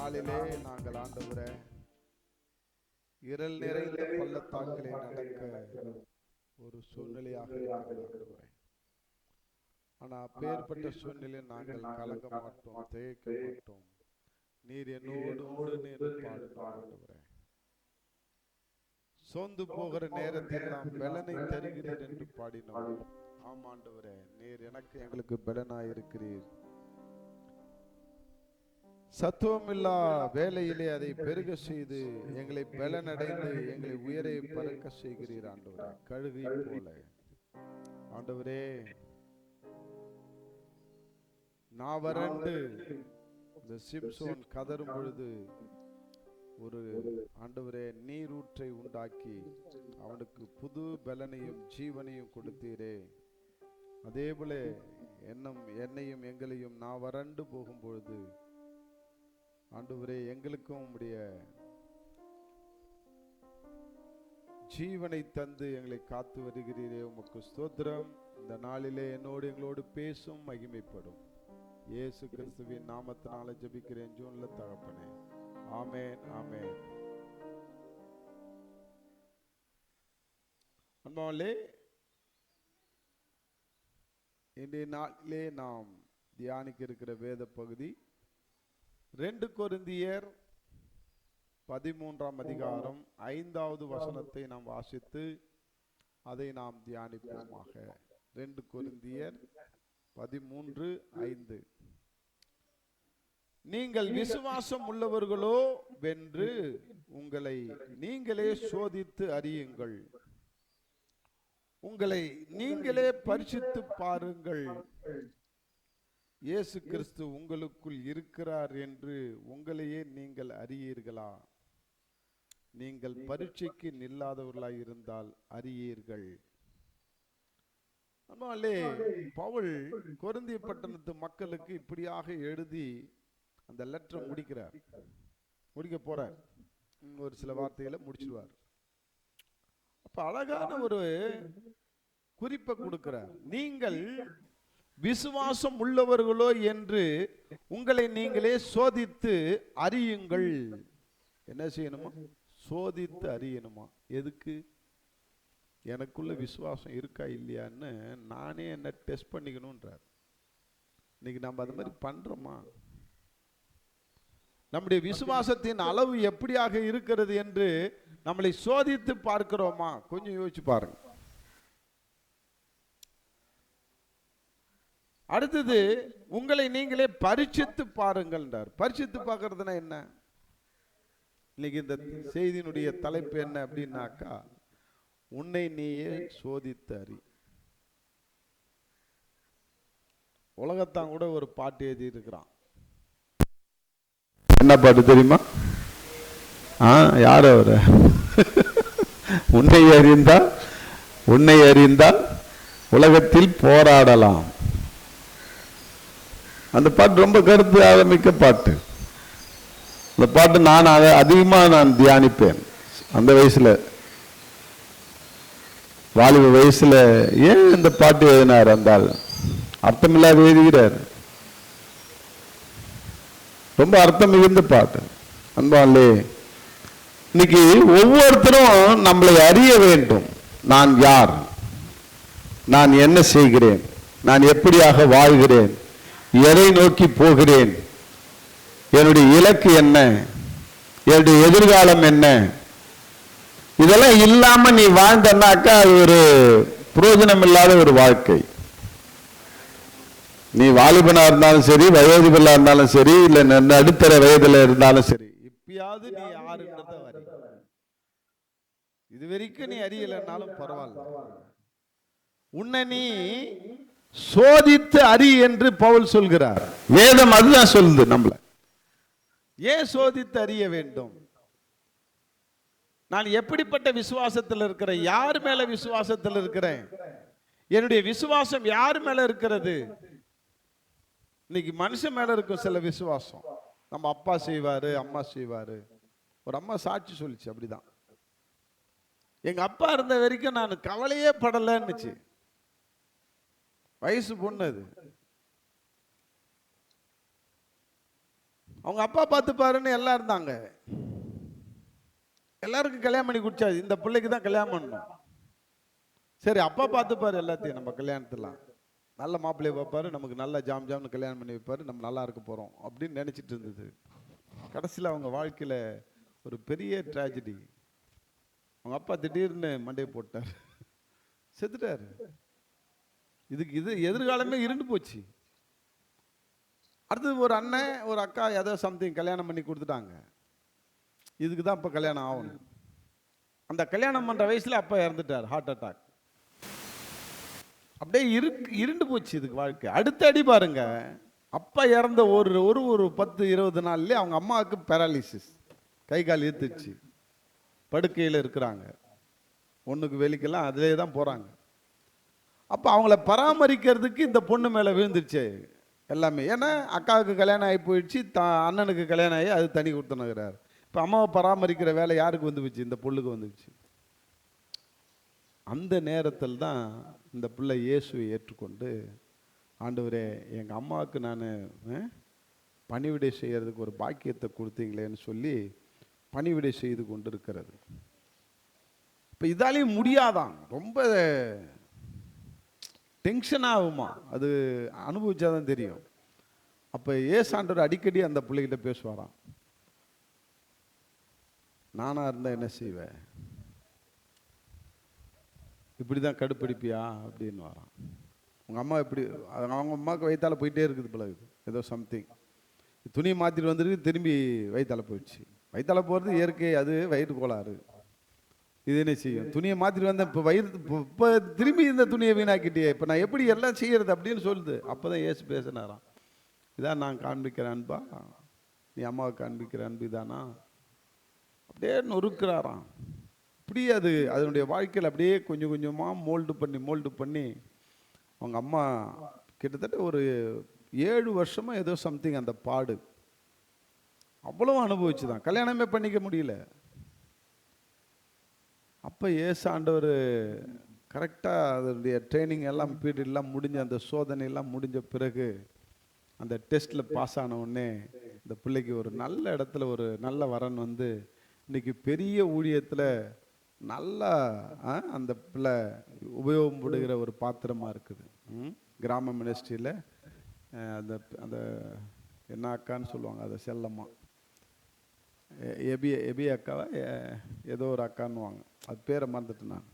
நாளிலே நாங்கள் ஆண்டவரே இருள் நிறைந்த பள்ளத்தாக்கிலே நடக்க ஒரு சூழ்நிலையாக இருக்கிறது ஆண்டவரே. ஆனா அப்பேற்பட்ட சூழ்நிலையில் நாங்கள் கலங்க மாட்டோம், திகைக்க மாட்டோம். நீர் என்னோடு உண்டு என்று பாடுகிறோம் ஆண்டவரே. சோர்ந்து போகிற நேரத்தில் நாம் பலனை தருகிறீர் என்று பாடினோம். ஆமாண்டவரே, நீர் எனக்கு எங்களுக்கு பலனாய் இருக்கிறீர். சத்துவமில்லா வேலையிலே அதை பெருக செய்து எங்களை பலனடைந்து எங்களை உயரை பறக்க செய்கிறீர் ஆண்டவரே. கழுகை போல ஆண்டவரே, நான் வறண்டு இந்த சிம்சோன் கதறும் பொழுது ஒரு ஆண்டவரே நீரூற்றை உண்டாக்கி அவனுக்கு புது பலனையும் ஜீவனையும் கொடுத்தீரே. அதே போல என்னையும் எங்களையும் நான் வறண்டு போகும் பொழுது ஆண்டவரே எங்களுக்கும் உம்முடைய ஜீவனை தந்து எங்களை காத்து வருகிறீரே. உமக்கு ஸ்தோத்திரம். இந்த நாளிலே என்னோடு எங்களோடு பேசும், மகிமைப்படும். இயேசு கிறிஸ்துவின் நாமத்தினால ஜெபிக்கிறேன் ஜூன்ல தகப்பனே. ஆமென், ஆமென். அன்பாலே, இன்றைய நாளிலே நாம் தியானிக்க இருக்கிற வேத பகுதி 2 கொரிந்தியர் 13ஆம் அதிகாரம் 5வது வசனத்தை நாம் வாசித்து அதை நாம் தியானிப்போமாக. 2 கொரிந்தியர் 13:5. நீங்கள் விசுவாசம் உள்ளவர்களோ வென்று உங்களை நீங்களே சோதித்து அறியுங்கள், உங்களை நீங்களே பரிசுத்து பாருங்கள். இயேசு கிறிஸ்து உங்களுக்குள் இருக்கிறார் என்று உங்களையே நீங்கள் அறியீர்களா? நீங்கள் பரீட்சைக்கு நில்லாதவர்களாய் இருந்தால் அறியீர்கள். அதனாலே பவுல் கொரிந்திய பட்டணத்து மக்களுக்கு இப்படியாக எழுதி அந்த லெட்டரை முடிக்க போறார். ஒரு சில வார்த்தைகளை முடிச்சிடுவார். அப்ப அழகான ஒரு குறிப்பை கொடுக்கிறார். நீங்கள் விசுவாசம் உள்ளவர்களோ என்று உங்களை நீங்களே சோதித்து அறியுங்கள். என்ன செய்யணுமா? சோதித்து அறியணுமா? எதுக்கு? எனக்குள்ள விசுவாசம் இருக்கா இல்லையான்னு நானே என்ன டெஸ்ட் பண்ணிக்கணும்ன்றார். இன்னைக்கு நம்ம அது மாதிரி பண்றோமா? நம்முடைய விசுவாசத்தின் அளவு எப்படியாக இருக்கிறது என்று நம்மளை சோதித்து பார்க்கிறோமா? கொஞ்சம் யோசிச்சு பாருங்க. அடுத்தது, உங்களை நீங்களே பரிசித்து பாருங்கள். பரிசித்து பார்க்கறதுனா என்ன? இன்னைக்கு இந்த செய்தியினுடைய தலைப்பு என்ன அப்படின்னாக்கா, உன்னை நீயே சோதித்து அறி. உலகத்தான் கூட ஒரு பாட்டு எழுதி இருக்கிறான். என்ன பாட்டு தெரியுமா? யார் அவரு? உன்னை அறிந்தால் உலகத்தில் போராடலாம். அந்த பாட்டு ரொம்ப கருத்து ஆரம்பிக்க பாட்டு. அந்த பாட்டு நான் அதிகமாக தியானிப்பேன். அந்த வயசுல, வாலிப வயசுல ஏன் இந்த பாட்டு எழுதினார்? அந்தால் அர்த்தமில்லாத எழுதுகிறார். ரொம்ப அர்த்தம் மிகுந்த பாட்டு. அன்பாலே, இன்னைக்கு ஒவ்வொருத்தரும் நம்மளை அறிய வேண்டும். நான் யார்? நான் என்ன செய்கிறேன்? நான் எப்படியாக வாழ்கிறேன்? எதை நோக்கி போகிறேன்? என்னுடைய இலக்கு என்ன? என்னுடைய எதிர்காலம் என்ன? இதெல்லாம் இல்லாம நீ வாழ்ந்தனாக்கா அது ஒரு பிரயோஜனம் இல்லாத ஒரு வாழ்க்கை. நீ வாலிபனா இருந்தாலும் சரி, வயோதிபலா இருந்தாலும் சரி, இல்ல நடுத்தர வயதுல இருந்தாலும் சரி, இப்பயாவது நீ யாருன்றத அறி. இது வரைக்கும் நீ அறியலைன்னாலும் பரவாயில்ல, உன்னை நீ சோதித்து அறி என்று பவுல் சொல்கிறார். வேதம் அதுதான் சொல்லுது. நம்மள ஏன் சோதித்து அறிய வேண்டும்? நான் எப்படிப்பட்ட விசுவாசத்தில் இருக்கிறேன்? யார் மேல விசுவாசத்தில் இருக்கிறேன்? என்னுடைய விசுவாசம் யார் மேல இருக்கிறது? இன்னைக்கு மனுஷன் மேல இருக்கும் சில விசுவாசம். நம்ம அப்பா செய்வாரு, அம்மா செய்வாரு. ஒரு அம்மா சாட்சி சொல்லிச்சு அப்படிதான். எங்க அப்பா இருந்த வரைக்கும் நான் கவலையே படலன்னுச்சு. வயசு பொண்ணு அது. அவங்க அப்பா பார்த்துப்பாருன்னு எல்லாம் இருந்தாங்க. எல்லாருக்கும் கல்யாணம் பண்ணி குடிச்சாது. இந்த பிள்ளைக்கு தான் கல்யாணம் பண்ணணும். சரி, அப்பா பார்த்துப்பாரு எல்லாத்தையும். நம்ம கல்யாணத்தெல்லாம் நல்ல மாப்பிள்ளையை பார்ப்பாரு, நமக்கு நல்ல ஜாம்னு கல்யாணம் பண்ணி வைப்பாரு, நம்ம நல்லா இருக்க போகிறோம் அப்படின்னு நினச்சிட்டு இருந்தது. கடைசியில் அவங்க வாழ்க்கையில் ஒரு பெரிய ட்ராஜடி. அவங்க அப்பா திடீர்னு மண்டையை போட்டார், செத்துட்டாரு. இது எதிர்காலமே இருண்டு போச்சு. அடுத்தது ஒரு அண்ணன் ஒரு அக்கா ஏதோ சம்திங் கல்யாணம் பண்ணி கொடுத்துட்டாங்க. இதுக்கு தான் இப்போ கல்யாணம் ஆகணும். அந்த கல்யாணம் பண்ணுற வயசில் அப்பா இறந்துட்டார், ஹார்ட் அட்டாக். அப்படியே இருண்டு போச்சு இதுக்கு வாழ்க்கை. அடுத்த அடி பாருங்க, அப்பா இறந்த ஒரு ஒரு 10-20 நாள்லேயே அவங்க அம்மாவுக்கு பேராலிசிஸ், கை கால் ஈர்த்துச்சு, படுக்கையில் இருக்கிறாங்க. ஒன்றுக்கு வெளிக்கெல்லாம் அதிலே தான் போகிறாங்க. அப்போ அவங்கள பராமரிக்கிறதுக்கு இந்த பொண்ணு மேலே விழுந்துருச்சு எல்லாமே. ஏன்னா அக்காவுக்கு கல்யாணம் ஆகி போயிடுச்சு, அண்ணனுக்கு கல்யாணம் ஆகி அது தனி கொடுத்துனுங்கிறார். இப்போ அம்மாவை பராமரிக்கிற வேலை யாருக்கு வந்துச்சு? இந்த பொண்ணுக்கு வந்துச்சு. அந்த நேரத்தில் தான் இந்த பிள்ளை இயேசுவை ஏற்றுக்கொண்டு, ஆண்டவரே எங்கள் அம்மாவுக்கு நான் பணிவிடை செய்கிறதுக்கு ஒரு பாக்கியத்தை கொடுத்தீங்களேன்னு சொல்லி பணிவிடை செய்து கொண்டு இருக்கிறது. இப்போ இதாலேயும் முடியாதான், ரொம்ப டென்ஷன் ஆகுமா, அது அனுபவிச்சாதான் தெரியும். அப்போ ஏசாண்டவர் அடிக்கடி அந்த பிள்ளைகிட்ட பேசுவாராம், நானாக இருந்தால் என்ன செய்வேன், இப்படி தான் கடுப்பிடிப்பியா அப்படின்னு வரான். உங்கள் அம்மா இப்படி, அவங்க அம்மாவுக்கு வயிற்றால போயிட்டே இருக்குது பிள்ளை, ஏதோ சம்திங் துணியை மாற்றிட்டு வந்துருக்கு, திரும்பி வயிற்றால போயிடுச்சு. வயிற்றால போகிறது இயற்கை, அது வயிறு கோளாறு. இது என்ன செய்யும்? துணியை மாற்றிட்டு வந்தேன், இப்போ இப்போ திரும்பி இந்த துணியை வீணாக்கிட்டே, இப்போ நான் எப்படி எல்லாம் செய்யறது அப்படின்னு சொல்லுது. அப்போ தான் ஏசு பேசினாராம், இதான் நான் காண்பிக்கிற அன்பா, நீ அம்மாவை காண்பிக்கிற அன்பு இதானா, அப்படியே நொறுக்கிறாராம். இப்படி அதனுடைய வாழ்க்கையில் அப்படியே கொஞ்சம் கொஞ்சமாக மோல்டு பண்ணி அவங்க அம்மா கிட்டத்தட்ட ஒரு 7 வருஷமாக ஏதோ சம்திங் அந்த பாடு அவ்வளோ அனுபவிச்சு தான், கல்யாணமே பண்ணிக்க முடியல. அப்போ ஏசாண்டவர் கரெக்டாக அதனுடைய ட்ரைனிங் எல்லாம் பீரியட்லாம் முடிஞ்ச, அந்த சோதனை எல்லாம் முடிஞ்ச பிறகு அந்த டெஸ்ட்டில் பாஸ் ஆன உடனே இந்த பிள்ளைக்கு ஒரு நல்ல இடத்துல ஒரு நல்ல வரன் வந்து இன்னைக்கு பெரிய ஊழியத்தில் நல்லா அந்த பிள்ளை உபயோகப்படுகிற ஒரு பாத்திரமாக இருக்குது. கிராம மினிஸ்ட்ரியில் அந்த அந்த என்ன அக்கான்னு சொல்லுவாங்க, அதை செல்லம்மா, எபி அக்காவா ஏதோ ஒரு அக்கான்னுவாங்க, அது பேரை மறந்துட்டு நான்.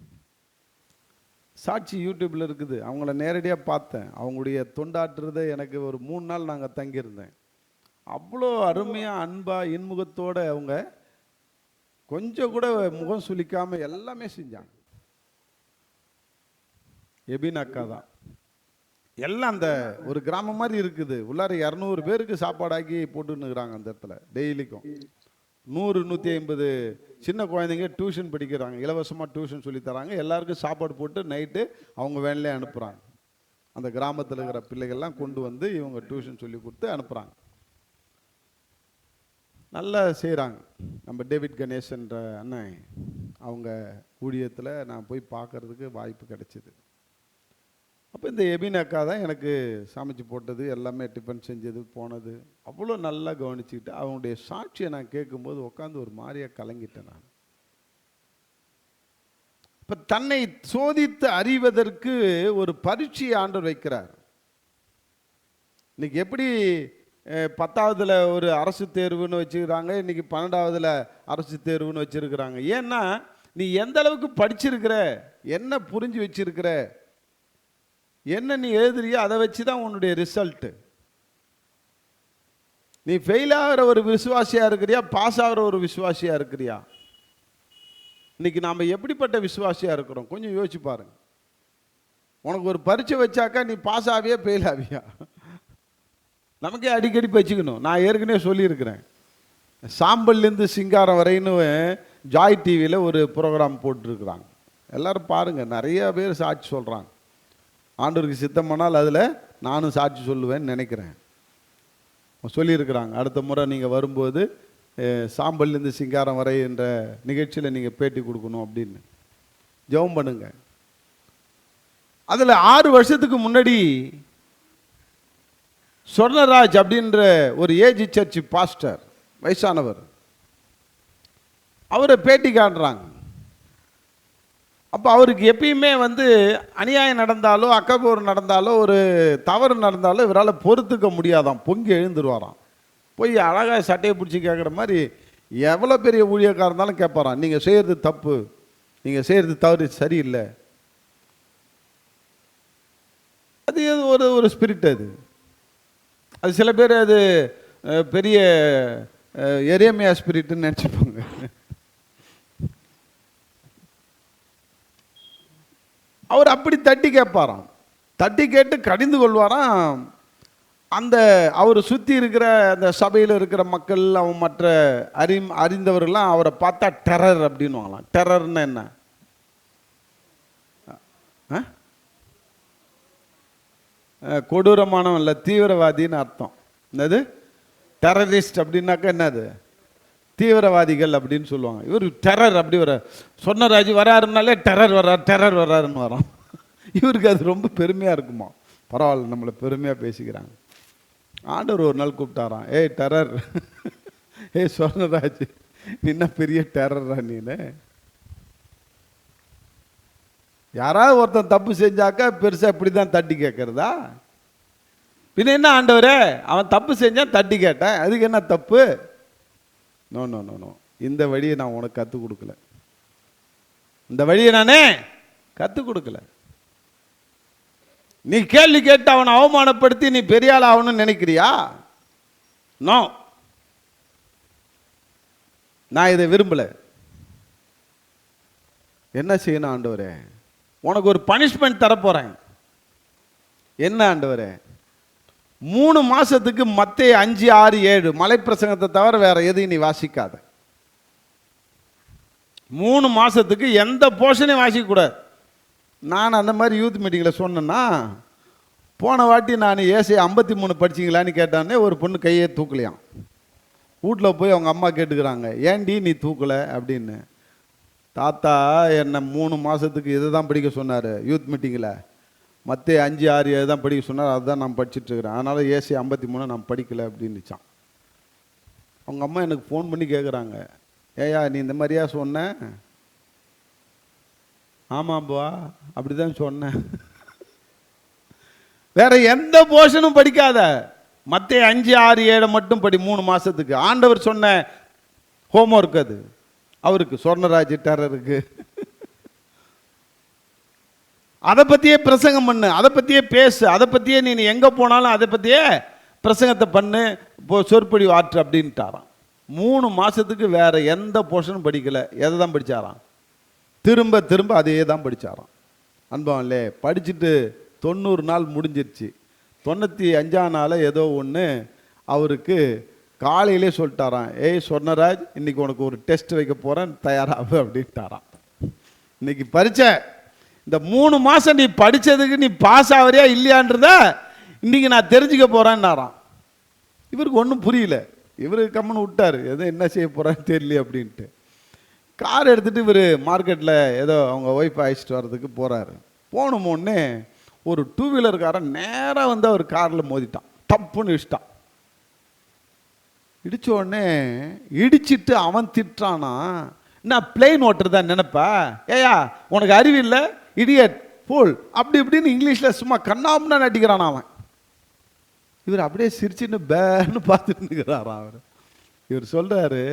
சாட்சி யூடியூப்பில் இருக்குது, அவங்கள நேரடியாக பார்த்தேன். அவங்களுடைய தொண்டாற்றுறதை எனக்கு ஒரு 3 நாள் நாங்கள் தங்கியிருந்தேன். அவ்வளோ அருமையாக அன்பாக இன்முகத்தோடு அவங்க கொஞ்சம் கூட முகம் சுளிக்காமல் எல்லாமே செஞ்சாங்க. எபின் அக்கா தான் எல்லாம். அந்த ஒரு கிராமம் மாதிரி இருக்குது, உள்ளார 200 பேருக்கு சாப்பாடாக்கி போட்டுன்னுக்குறாங்க அந்த இடத்துல. டெய்லிக்கும் 100-150 சின்ன குழந்தைங்க டியூஷன் படிக்கிறாங்க, இலவசமாக டியூஷன் சொல்லி தராங்க. எல்லாருக்கும் சாப்பாடு போட்டு நைட்டு அவங்க வேன்லேயே அனுப்புகிறாங்க. அந்த கிராமத்தில் இருக்கிற பிள்ளைகள்லாம் கொண்டு வந்து இவங்க டியூஷன் சொல்லி கொடுத்து அனுப்புகிறாங்க. நல்லா செய்கிறாங்க. நம்ம டேவிட் கணேசன்ற அண்ணன் அவங்க ஊழியத்தில் நான் போய் பார்க்கறதுக்கு வாய்ப்பு கிடைச்சிது. அப்போ இந்த எபின் அக்கா தான் எனக்கு சமைச்சு போட்டது, எல்லாமே டிஃபன் செஞ்சது, போனது அவ்வளோ நல்லா கவனிச்சுக்கிட்டு. அவங்களுடைய சாட்சியை நான் கேட்கும்போது உட்காந்து ஒரு மாதிரியாக கலங்கிட்டேன் நான். இப்போ தன்னை சோதித்து அறிவதற்கு ஒரு பரீட்சையை ஆண்டவர் வைக்கிறார். இன்னைக்கு எப்படி 10ஆவதுல ஒரு அரசு தேர்வுன்னு வச்சுக்கிறாங்க, இன்னைக்கு 12ஆவதுல அரசு தேர்வுன்னு வச்சிருக்கிறாங்க. ஏன்னா நீ எந்த அளவுக்கு படிச்சிருக்கிற, என்ன புரிஞ்சு வச்சிருக்கிற, என்ன நீ எழுதுறியோ அதை வச்சு தான் உன்னுடைய ரிசல்ட்டு. நீ ஃபெயில் ஆகிற ஒரு விசுவாசியா இருக்கிறியா, பாஸ் ஆகிற ஒரு விசுவாசியா இருக்கிறியா? இன்னைக்கு நாம் எப்படிப்பட்ட விசுவாசியா இருக்கிறோம் கொஞ்சம் யோசிச்சு பாருங்க. உனக்கு ஒரு பரீட்சை வச்சாக்கா நீ பாஸ் ஆவியா ஃபெயில் ஆவியா? நமக்கே அடிக்கடி வச்சுக்கணும். நான் ஏற்கனவே சொல்லியிருக்கிறேன், சாம்பல்லேருந்து சிங்காரம் வரைன்னு ஜாய் டிவியில் ஒரு ப்ரோக்ராம் போட்டுருக்குறாங்க. எல்லோரும் பாருங்கள், நிறைய பேர் சாட்சி சொல்கிறாங்க. ஆண்டவருக்கு சித்தமானால் அதில் நானும் சாட்சி சொல்லுவேன்னு நினைக்கிறேன். சொல்லியிருக்கிறாங்க, அடுத்த முறை நீங்கள் வரும்போது சாம்பல்லேருந்து சிங்காரம் வரை என்ற நிகழ்ச்சியில் நீங்கள் பேட்டி கொடுக்கணும் அப்படின்னு ஜெபம் பண்ணுங்க. அதில் 6 வருஷத்துக்கு முன்னாடி சொர்ணராஜ் அப்படின்ற ஒரு ஏஜி சர்ச் பாஸ்டர், வயசானவர், அவரை பேட்டி காட்டுறாங்க. அப்போ அவருக்கு எப்பயுமே அநியாயம் நடந்தாலோ அக்கபோர் நடந்தாலோ ஒரு தவறு நடந்தாலோ இவரால் பொறுத்துக்க முடியாதான், பொங்கி எழுந்துருவாராம். போய் அழகாக சட்டையை பிடிச்சி கேட்குற மாதிரி எவ்வளோ பெரிய ஊழியக்காரர் இருந்தாலும் கேட்பாராம், நீங்கள் செய்கிறது தப்பு, நீங்கள் செய்கிறது தவறு சரியில்லை. அது ஒரு ஸ்பிரிட். அது சில பேர் அது பெரிய எரேமியா ஸ்பிரிட்னு நினச்சிப்பாங்க. அவர் அப்படி தட்டி கேட்பாராம். தட்டி கேட்டு கடிந்து கொள்வாராம். அந்த அவர் சுற்றி இருக்கிற அந்த சபையில் இருக்கிற மக்கள், அவன் மற்ற அறிந்தவர்கள்லாம் அவரை பார்த்தா டெரர் அப்படின்வாங்களாம். டெரர்னா என்ன? கொடூரமானவன் இல்லை, தீவிரவாதின்னு அர்த்தம். என்னது டெரரிஸ்ட் அப்படின்னாக்கா என்னது? தீவிரவாதிகள் அப்படின்னு சொல்லுவாங்க. இவர் டெரர் அப்படி வர சொர்ணராஜ் வராருனாலே டெரர் வராருன்னு வரோம். இவருக்கு அது ரொம்ப பெருமையாக இருக்குமா? பரவாயில்ல, நம்மளை பெருமையாக பேசிக்கிறாங்க. ஆண்டவர் ஒரு நாள் கூப்பிட்டாராம், ஏய் டெரர், ஏய் சொர்ணராஜ், என்ன பெரிய டெரரா நீனு? யாராவது ஒருத்தன் தப்பு செஞ்சாக்கா பெருசாக இப்படி தான் தட்டி கேட்கறதா? பின்ன என்ன ஆண்டவரே, அவன் தப்பு செஞ்சான் தட்டி கேட்டேன், அதுக்கு என்ன தப்பு? நோ நோ நோ நோ, இந்த வழியை நான் உனக்கு கற்றுக் கொடுக்கல, இந்த வழியை நானே கற்றுக் கொடுக்கல. நீ கேள்வி கேட்டு அவனை அவமானப்படுத்தி நீ பெரிய ஆள் ஆகணும்னு நினைக்கிறியா? நோ, நான் இதை விரும்பல. என்ன செய்யணும் ஆண்டவரே? உனக்கு ஒரு பனிஷ்மெண்ட் தரப்போறேன். என்ன ஆண்டவரே? 3 மாசத்துக்கு மத்தேயு 5, 6, 7 மலைப்பிரசங்கத்தை தவிர வேற எதையும் நீ வாசிக்காத. 3 மாசத்துக்கு எந்த போர்ஷனையும் வாசிக்கக்கூடாது. நான் அந்த மாதிரி யூத் மீட்டிங்கில் சொன்னேன்னா, போன வாட்டி நான் ஏசையா 53 படிச்சிங்களான்னு கேட்டானே ஒரு பொண்ணு கையே தூக்கலையாம். வீட்டில் போய் அவங்க அம்மா கேட்டுக்கிறாங்க, ஏன்டி நீ தூக்கலை அப்படின்னு. தாத்தா என்னை 3 மாதத்துக்கு இதை தான் படிக்க சொன்னார் யூத் மீட்டிங்கில், மத்தேயு 5, 6, 7 தான் படிக்க சொன்னார், அதுதான் நான் படிச்சுட்டு இருக்கிறேன், அதனால் ஏசையா 53 நான் படிக்கலை அப்படின்னுச்சான். அவங்க அம்மா எனக்கு ஃபோன் பண்ணி கேட்குறாங்க, ஏயா நீ இந்த மாதிரியா சொன்ன? ஆமாம்பா அப்படி தான் சொன்னேன். வேற எந்த போர்ஷனும் படிக்காத, மத்தேயு 5, 6, 7 மட்டும் படி 3 மாசத்துக்கு. ஆண்டவர் சொன்ன ஹோம்ஒர்க் அது அவருக்கு, சொர்ணராஜ் டெரருக்கு. அதை பற்றியே பிரசங்கம் பண்ணு, அதை பற்றியே பேசு, அதை பற்றியே நீ எங்கே போனாலும் அதை பற்றியே பிரசங்கத்தை பண்ணு, சொற்பொழிவு ஆற்று அப்படின்ட்டாராம். 3 மாதத்துக்கு வேற எந்த போர்ஷனும் படிக்கலை. எதை தான் படித்தாராம்? திரும்ப திரும்ப அதையே தான் படித்தாராம். அன்பவன்லே படிச்சுட்டு 90 நாள் முடிஞ்சிருச்சு. 95ஆம் நாள் ஏதோ ஒன்று அவருக்கு காலையிலே சொல்லிட்டாராம், ஏய் சொர்ணராஜ், இன்னைக்கு உனக்கு ஒரு டெஸ்ட் வைக்க போகிறேன், தயாராகு அப்படின்ட்டாராம். இன்னைக்கு பரீட்சை, இந்த 3 மாதம் நீ படித்ததுக்கு நீ பாஸ் ஆகிறியா இல்லையான்றத இன்னைக்கு நான் தெரிஞ்சுக்க போகிறேன்னாராம். இவருக்கு ஒன்றும் புரியல. இவர் கம்மன்னு விட்டார், எதோ என்ன செய்ய போகிறான்னு தெரியல அப்படின்ட்டு. கார் எடுத்துகிட்டு இவர் மார்க்கெட்டில் ஏதோ அவங்க ஒய்ஃப் அழைச்சிட்டு வர்றதுக்கு போகிறாரு. போனோமோன்னே ஒரு 2 வீலர்காரன் நேராக அவர் காரில் மோதிட்டான், டப்புன்னு இடிச்சிட்டான். இடித்த உடனே இடிச்சிட்டு அவன் திட்டானா, நான் பிளெயின் ஓட்டுறதா நினைப்பா, ஏயா உனக்கு அறிவு இல்லை, இடியட் ஃபூல் அப்படி இப்படின்னு இங்கிலீஷில் சும்மா கண்ணாமுன்னா நடிக்கிறான் அவன். இவர் அப்படியே சிரிச்சுன்னு பேன்னு பார்த்துட்டு இருக்கிறாராம். இவர் சொல்கிறாரு,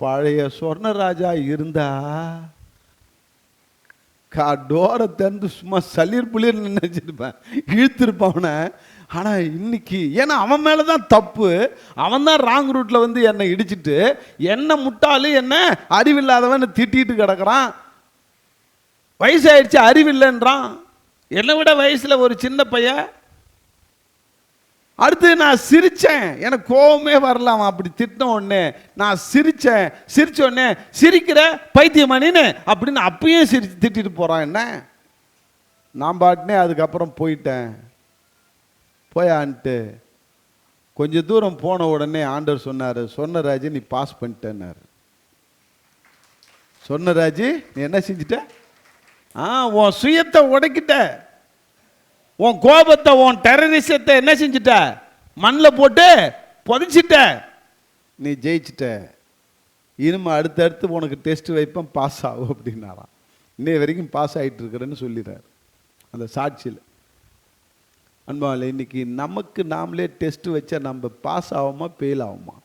பழைய சொர்ணராஜா இருந்தா டோரை திறந்து சும்மா சளிர் புளிர் நினைச்சிருப்பேன், இழுத்திருப்பான். ஆனால் இன்னைக்கு ஏன்னா அவன் மேலே தான் தப்பு, அவன் தான் ராங் ரூட்டில் என்னை இடிச்சிட்டு என்ன முட்டாளு என்ன அறிவில்லாதவன் திட்டிட்டு கிடக்கிறான். வயசாயிடுச்சு அறிவில்லைன்றான், என்னை விட வயசில் ஒரு சின்ன பையன். அடுத்து நான் சிரித்தேன், எனக்கு கோவமே வரல. அவன் அப்படி திட்டின உடனே நான் சிரித்தேன். சிரித்த உடனே சிரிக்கிற பைத்தியமானின்னு அப்படின்னு அப்பயும் சிரித்து திட்டிட்டு போகிறான் என்ன. நான் பாட்டுனே அதுக்கப்புறம் போயிட்டேன். போயான்ட்டு கொஞ்சம் தூரம் போன உடனே ஆண்டவர் சொன்னார், சொர்ணராஜ் நீ பாஸ் பண்ணிட்டேன்னாரு. சொர்ணராஜ் நீ என்ன செஞ்சிட்ட? உன் சுயத்தை உடைக்கிட்ட, உன் கோபத்தை, உன் டெரரிசத்தை என்ன செஞ்சிட்ட? மண்ணில் போட்டு புதைச்சிட்ட, நீ ஜெயிச்சிட்ட. இனிமே அடுத்தடுத்து உனக்கு டெஸ்ட் வைப்பேன், பாஸ் ஆகும் அப்படின்னாராம். இன்னைய வரைக்கும் பாஸ் ஆகிட்டு இருக்கிறேன்னு சொல்லிடுறாரு அந்த சாட்சியில். அன்பாவில் இன்னைக்கு நமக்கு நாமளே டெஸ்ட் வச்சா நம்ம பாஸ் ஆகுமா ஃபெயில் ஆகுமா?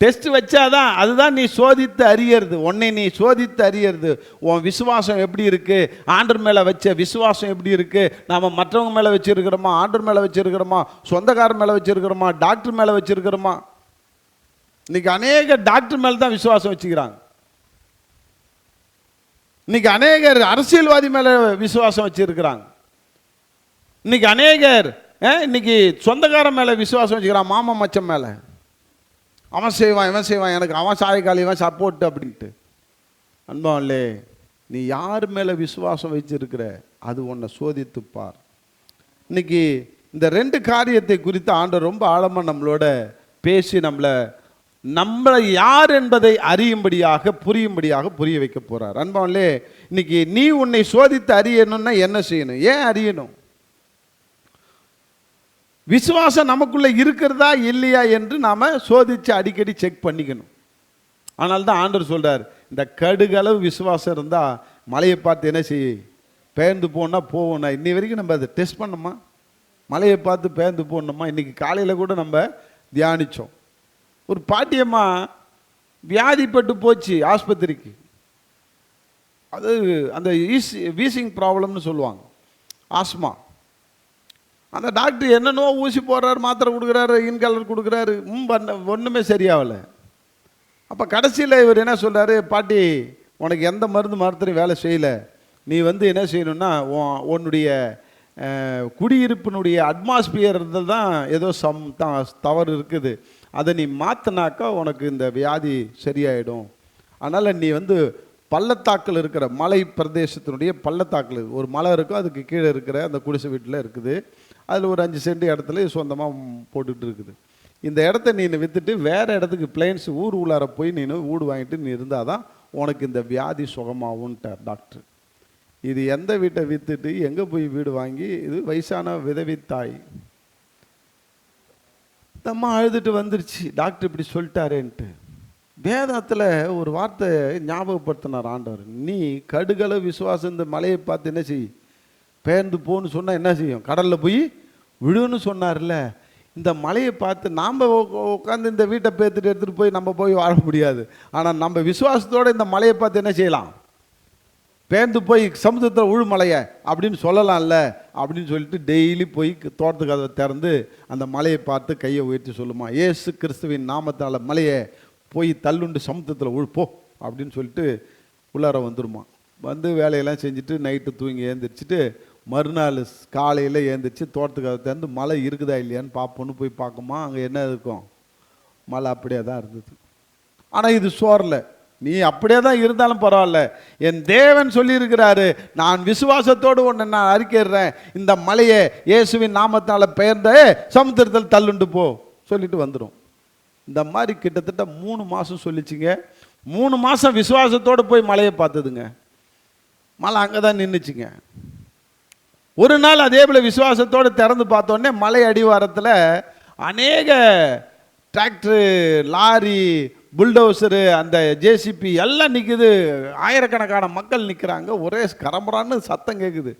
டெஸ்ட் வச்சாதான், அதுதான் நீ சோதித்து அறியறது. உன்னை நீ சோதித்து அறியறது. உன் விசுவாசம் எப்படி இருக்கு, ஆண்டவர் மேலே வச்ச விசுவாசம் எப்படி இருக்கு, நாம் மற்றவங்க மேலே வச்சிருக்கிறோமா, ஆண்டவர் மேலே வச்சிருக்கிறோமா, சொந்தக்காரர் மேலே வச்சிருக்கிறோமா, டாக்டர் மேலே வச்சிருக்கிறோமா? இன்னைக்கு அநேக டாக்டர் மேலே தான் விசுவாசம் வச்சுக்கிறாங்க. இன்னைக்கு அநேகர் அரசியல்வாதி மேலே விசுவாசம் வச்சிருக்கிறாங்க. இன்னைக்கு அநேகர் இன்னைக்கு சொந்தக்காரன் மேலே விசுவாசம் வச்சுக்கிறான், மாமா மச்சம் மேலே. அவன் செய்வான், இவன் செய்வான், எனக்கு அவன் சாயக்காலி, இவன் சப்போர்ட் அப்படின்ட்டு. அன்பாலே, நீ யார் மேலே விசுவாசம் வச்சிருக்கிற, அது உன்னை சோதித்துப்பார். இன்னைக்கு இந்த 2 காரியத்தை குறித்து ஆண்டவர் ரொம்ப ஆழமாக நம்மளோட பேசி நம்மளை யார் என்பதை அறியும்படியாக புரியும்படியாக புரிய வைக்க போறார். அன்பாலே, இன்னைக்கு நீ உன்னை சோதித்து அறியணும்னா என்ன செய்யணும்? ஏன் அறியணும்? விசுவாசம் நமக்குள்ள இருக்கிறதா இல்லையா என்று நாம சோதிச்சு அடிக்கடி செக் பண்ணிக்கணும். ஆனால் தான் ஆண்டவர் சொல்றார், இந்த கடுகளவு விசுவாசம் இருந்தா மலையை பார்த்து என்ன செய்ய, பெயர்ந்து போனா போவோம்னா. இன்னி வரைக்கும் நம்ம அதை டெஸ்ட் பண்ணோமா? மலையை பார்த்து பெயர்ந்து போடணுமா? இன்னைக்கு காலையில் கூட நம்ம தியானிச்சோம். ஒரு பாட்டியம்மா வியாதிப்பட்டு போச்சு ஆஸ்பத்திரிக்கு. அது அந்த வீசிங் ப்ராப்ளம்னு சொல்லுவாங்க, ஆஸ்மா. அந்த டாக்டர் என்னென்னோ ஊசி போடுறாரு, மாத்திரை கொடுக்குறாரு, இன்கலர் கொடுக்குறாரு, ஒன்றுமே சரியாகலை. அப்போ கடைசியில் இவர் என்ன சொல்கிறாரு, பாட்டி உனக்கு எந்த மாத்திரை வேலை செய்யலை, நீ என்ன செய்யணும்னா உன்னுடைய குடியிருப்பினுடைய அட்மாஸ்பியர் தான் ஏதோ தவறு இருக்குது, அதை நீ மாற்றினாக்கா உனக்கு இந்த வியாதி சரியாயிடும். அதனால் நீ பள்ளத்தாக்கில் இருக்கிற மலை பிரதேசத்தினுடைய பள்ளத்தாக்கில் ஒரு மலை இருக்கும், அதுக்கு கீழே இருக்கிற அந்த குடிசை வீட்டில் இருக்குது, அதில் ஒரு 5 சென்ட் இடத்துல சொந்தமாக போட்டுட்டு இருக்குது. இந்த இடத்த நீ விற்றுட்டு வேறு இடத்துக்கு பிளைன்ஸ் ஊர் உள்ளார போய் நீ வீடு வாங்கிட்டு நீ இருந்தால் தான் உனக்கு இந்த வியாதி சுகமாகும்ட்டார் டாக்டர். இது எந்த வீட்டை விற்றுட்டு எங்கே போய் வீடு வாங்கி, இது வயசான விதவி தாய். அம்மா அழுதுட்டு வந்துருச்சு, டாக்டர் இப்படி சொல்லிட்டாரேன்ட்டு. வேதத்தில் ஒரு வார்த்தை ஞாபகப்படுத்தினார் ஆண்டவர், நீ கடுகளவு விசுவாசம் இந்த மலையை பார்த்து என்ன செய், பெயர்ந்து போன்னு சொன்னால் என்ன செய்யும், கடலில் போய் விழுன்னு சொன்னார்ல. இந்த மலையை பார்த்து நாம் உட்காந்து இந்த வீட்டை பேத்துட்டு எடுத்துகிட்டு போய் நம்ம போய் வாழ முடியாது. ஆனால் நம்ம விசுவாசத்தோடு இந்த மலையை பார்த்து என்ன செய்யலாம், பேர்ந்து போய் சமுத்திரத்தில் உழுமலையை அப்படின்னு சொல்லலாம்ல அப்படின்னு சொல்லிட்டு டெய்லி போய் தோட்டத்து கதவை திறந்து அந்த மலையை பார்த்து கையை உயர்த்தி சொல்லுமா, ஏசு கிறிஸ்துவின் நாமத்தால் மலையை போய் தள்ளுண்டு சமுத்திரத்தில் உழுப்போ அப்படின்னு சொல்லிட்டு உள்ளார வந்துடுமா. வேலையெல்லாம் செஞ்சுட்டு நைட்டு தூங்கி ஏந்திரிச்சிட்டு மறுநாள் காலையில் ஏந்திரிச்சு தோட்டத்துக்கு அதை திறந்து மழை இருக்குதா இல்லையான்னு பார்ப்போன்னு போய் பார்க்குமா. அங்கே என்ன இருக்கும், மழை அப்படியே தான் இருந்தது. ஆனால் இது சோறல, நீ அப்படியே தான் இருந்தாலும் பரவாயில்ல, என் தேவன் சொல்லியிருக்கிறாரு, நான் விசுவாசத்தோடு ஒன்று நான் அறிக்கைறேன், இந்த மலையை இயேசுவின் நாமத்தால் பெயர்ந்த சமுத்திரத்தில் தள்ளுண்டு போ சொல்லிட்டு வந்துடும். இந்த மாதிரி கிட்டத்தட்ட 3 மாதம் சொல்லிச்சிங்க. 3 மாதம் விசுவாசத்தோடு போய் மலையை பார்த்ததுங்க. மழை அங்கே தான் நின்றுச்சுங்க. ஒரு நாள் அதே போல் விசுவாசத்தோடு திறந்து பார்த்தோன்னே மலை அடிவாரத்தில் அநேக டிராக்டரு, லாரி, புல்டோசரு, அந்த ஜேசிபி எல்லாம் நிற்குது. ஆயிரக்கணக்கான மக்கள் நிற்கிறாங்க. ஒரே கரம்பரான்னு சத்தம் கேட்குது.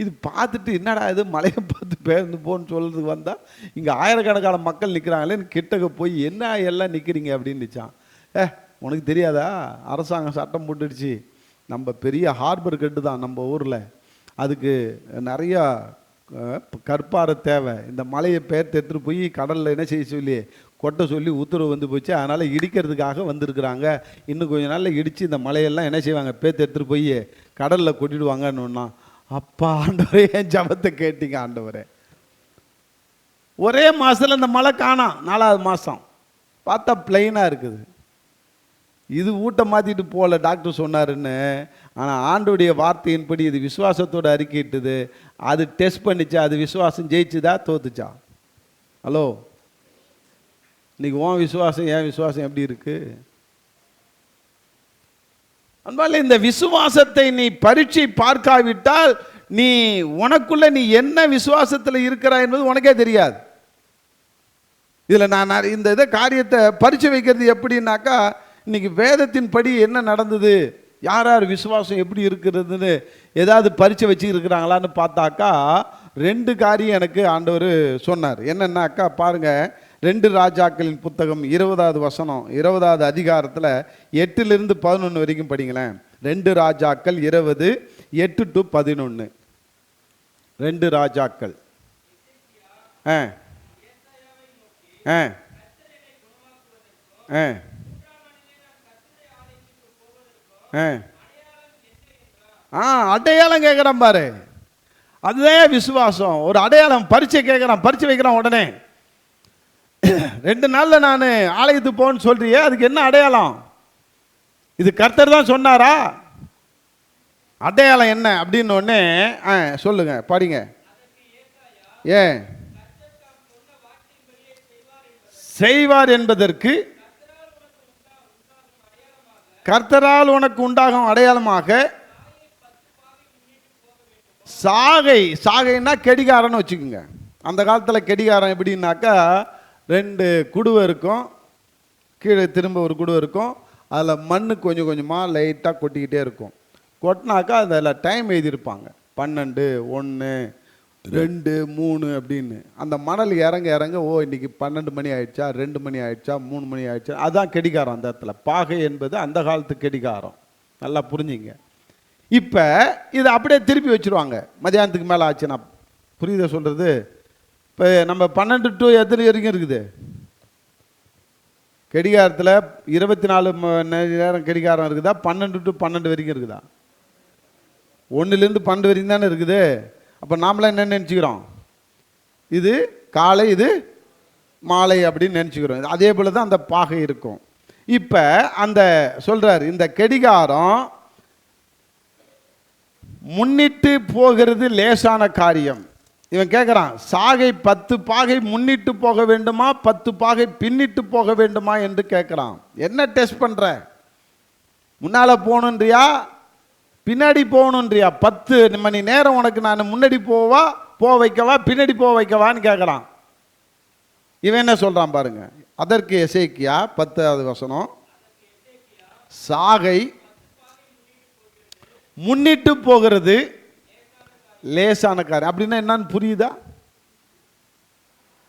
இது பார்த்துட்டு என்னடா இது மலையை பார்த்து பேர்ந்து போன்னு சொல்கிறதுக்கு வந்தால் இங்கே ஆயிரக்கணக்கான மக்கள் நிற்கிறாங்களேன்னு கிட்டக்க போய் என்ன எல்லாம் நிற்கிறீங்க அப்படின்னுச்சான். உனக்கு தெரியாதா, அரசாங்கம் சட்டம் போட்டுடுச்சு, நம்ம பெரிய ஹார்பர் கட்டு தான் நம்ம ஊரில், அதுக்கு நிறையா கற்பாறை தேவை, இந்த மலையை பெயர்த்து எடுத்துகிட்டு போய் கடலில் என்ன செய்ய சொல்லி கொட்ட சொல்லி உத்தரவு வந்து போச்சு, அதனால் இடிக்கிறதுக்காக வந்திருக்கிறாங்க, இன்னும் கொஞ்ச நாளில் இடித்து இந்த மலையெல்லாம் என்ன செய்வாங்க, பேர்த்து எடுத்துகிட்டு போய் கடலில் கொட்டிடுவாங்கன்னு. அப்பா ஆண்டவரே, என் ஜபத்தை கேட்டீங்க ஆண்டவரே. ஒரே மாதத்தில் இந்த மழை காணோம். 4வது மாதம் பார்த்தா பிளைனாக இருக்குது. இது ஊட்ட மாற்றிட்டு போகல டாக்டர் சொன்னாருன்னு. ஆனால் ஆண்டோடைய வார்த்தையின்படி இது விசுவாசத்தோடு அறிக்கையிட்டது. அது டெஸ்ட் பண்ணிச்சா, அது விசுவாசம் ஜெயிச்சுதா தோத்துச்சா? ஹலோ, இன்னைக்கு உன் விசுவாசம் என் விசுவாசம் எப்படி இருக்கு? அன்பாலே, இந்த விசுவாசத்தை நீ பரீட்சை பார்க்காவிட்டால் நீ உனக்குள்ள நீ என்ன விசுவாசத்தில் இருக்கிறாய் என்பது உனக்கே தெரியாது. இதில் நான் இந்த இதை காரியத்தை பரிச்சை வைக்கிறது எப்படின்னாக்கா, இன்னைக்கு வேதத்தின் படி என்ன நடந்தது, யார் யார் விசுவாசம் எப்படி இருக்கிறதுன்னு ஏதாவது பரிச்சை வச்சு இருக்கிறாங்களான்னு பார்த்தாக்கா 2 காரியம் எனக்கு ஆண்டவர் சொன்னார். என்னன்னாக்கா பாருங்க, 2 ராஜாக்களின் புத்தகம் 20வது வசனம் 20வது அதிகாரத்தில் 8லிருந்து 11 வரைக்கும் படிங்களேன். 2 ராஜாக்கள் 20 8 to 11. 2 ராஜாக்கள். அடையாளம் கேட்குறான் பாரு, அதுதான் விசுவாசம். ஒரு அடையாளம் பரிச்சை கேட்குறான், பரிச்சை வைக்கிறான். உடனே 2 நாளில் நான் ஆலயத்துக்கு போன்னு சொல்றியே, அதுக்கு என்ன அடையாளம்? இது கர்த்தர் தான் சொன்னாரா? அடையாளம் என்ன அப்படின்னு ஒன்னே சொல்லுங்க, படிங்க. ஏன் செய்வார் என்பதற்கு கர்த்தரால் உனக்கு உண்டாகும் அடையாளமாக சாகைன்னா கெடிகாரன்னு வச்சுக்கோங்க. அந்த காலத்தில் கெடிகாரம் எப்படின்னாக்கா 2 குடுவை இருக்கும், கீழே திரும்ப ஒரு குடுவை இருக்கும், அதில் மண் கொஞ்சம் கொஞ்சமாக லைட்டாக கொட்டிக்கிட்டே இருக்கும். கொட்டினாக்கா அதில் டைம் எழுதியிருப்பாங்க, 12 1 2 3 அப்படின்னு. அந்த மணல் இறங்க இறங்க ஓ இன்னைக்கு 12 மணி ஆயிடுச்சா, 2 மணி ஆயிடுச்சா, 3 மணி ஆயிடுச்சா, அதுதான் கெடிகாரம். அந்த இடத்துல பாகை என்பது அந்த காலத்து கெடிகாரம். நல்லா புரிஞ்சுங்க. இப்போ இதை அப்படியே திருப்பி வச்சுருவாங்க. மதியானத்துக்கு மேலே ஆச்சுன்னா, புரியுதா சொல்கிறது? இப்போ நம்ம 12 to எத்தனை வரைக்கும் இருக்குது கெடிகாரத்தில்? 24 மணி நேரம் கெடிகாரம் இருக்குதா? 12 to 12 வரைக்கும் இருக்குதா? 1லேருந்து 12 வரைக்கும் தானே இருக்குது. அப்போ நாமளாம் என்ன நினச்சிக்கிறோம்? இது காலை, இது மாலை அப்படின்னு நினச்சிக்கிறோம். அதே போல் தான் அந்த பாகை இருக்கும். இப்போ அந்த சொல்கிறார், இந்த கெடிகாரம் முன்னிட்டு போகிறது லேசான காரியம். இவன் கேட்குறான், சாகை 10 பாகை முன்னிட்டு போக வேண்டுமா 10 பாகை பின்னிட்டு போக வேண்டுமா என்று கேட்குறான். என்ன டெஸ்ட் பண்ணுற? முன்னால் போகணுன்றியா பின்னாடி போகணுன்றியா? 10 மணி நேரம் உனக்கு நான் முன்னாடி போக வைக்கவா பின்னாடி போக வைக்கவான்னு கேட்குறான். இவன் என்ன சொல்கிறான் பாருங்க. அதற்கு எசேக்கியா 10வது வசனம், சாகை முன்னிட்டு போகிறது லேசான காரியம். அப்படின்னா என்னன்னு புரியுதா?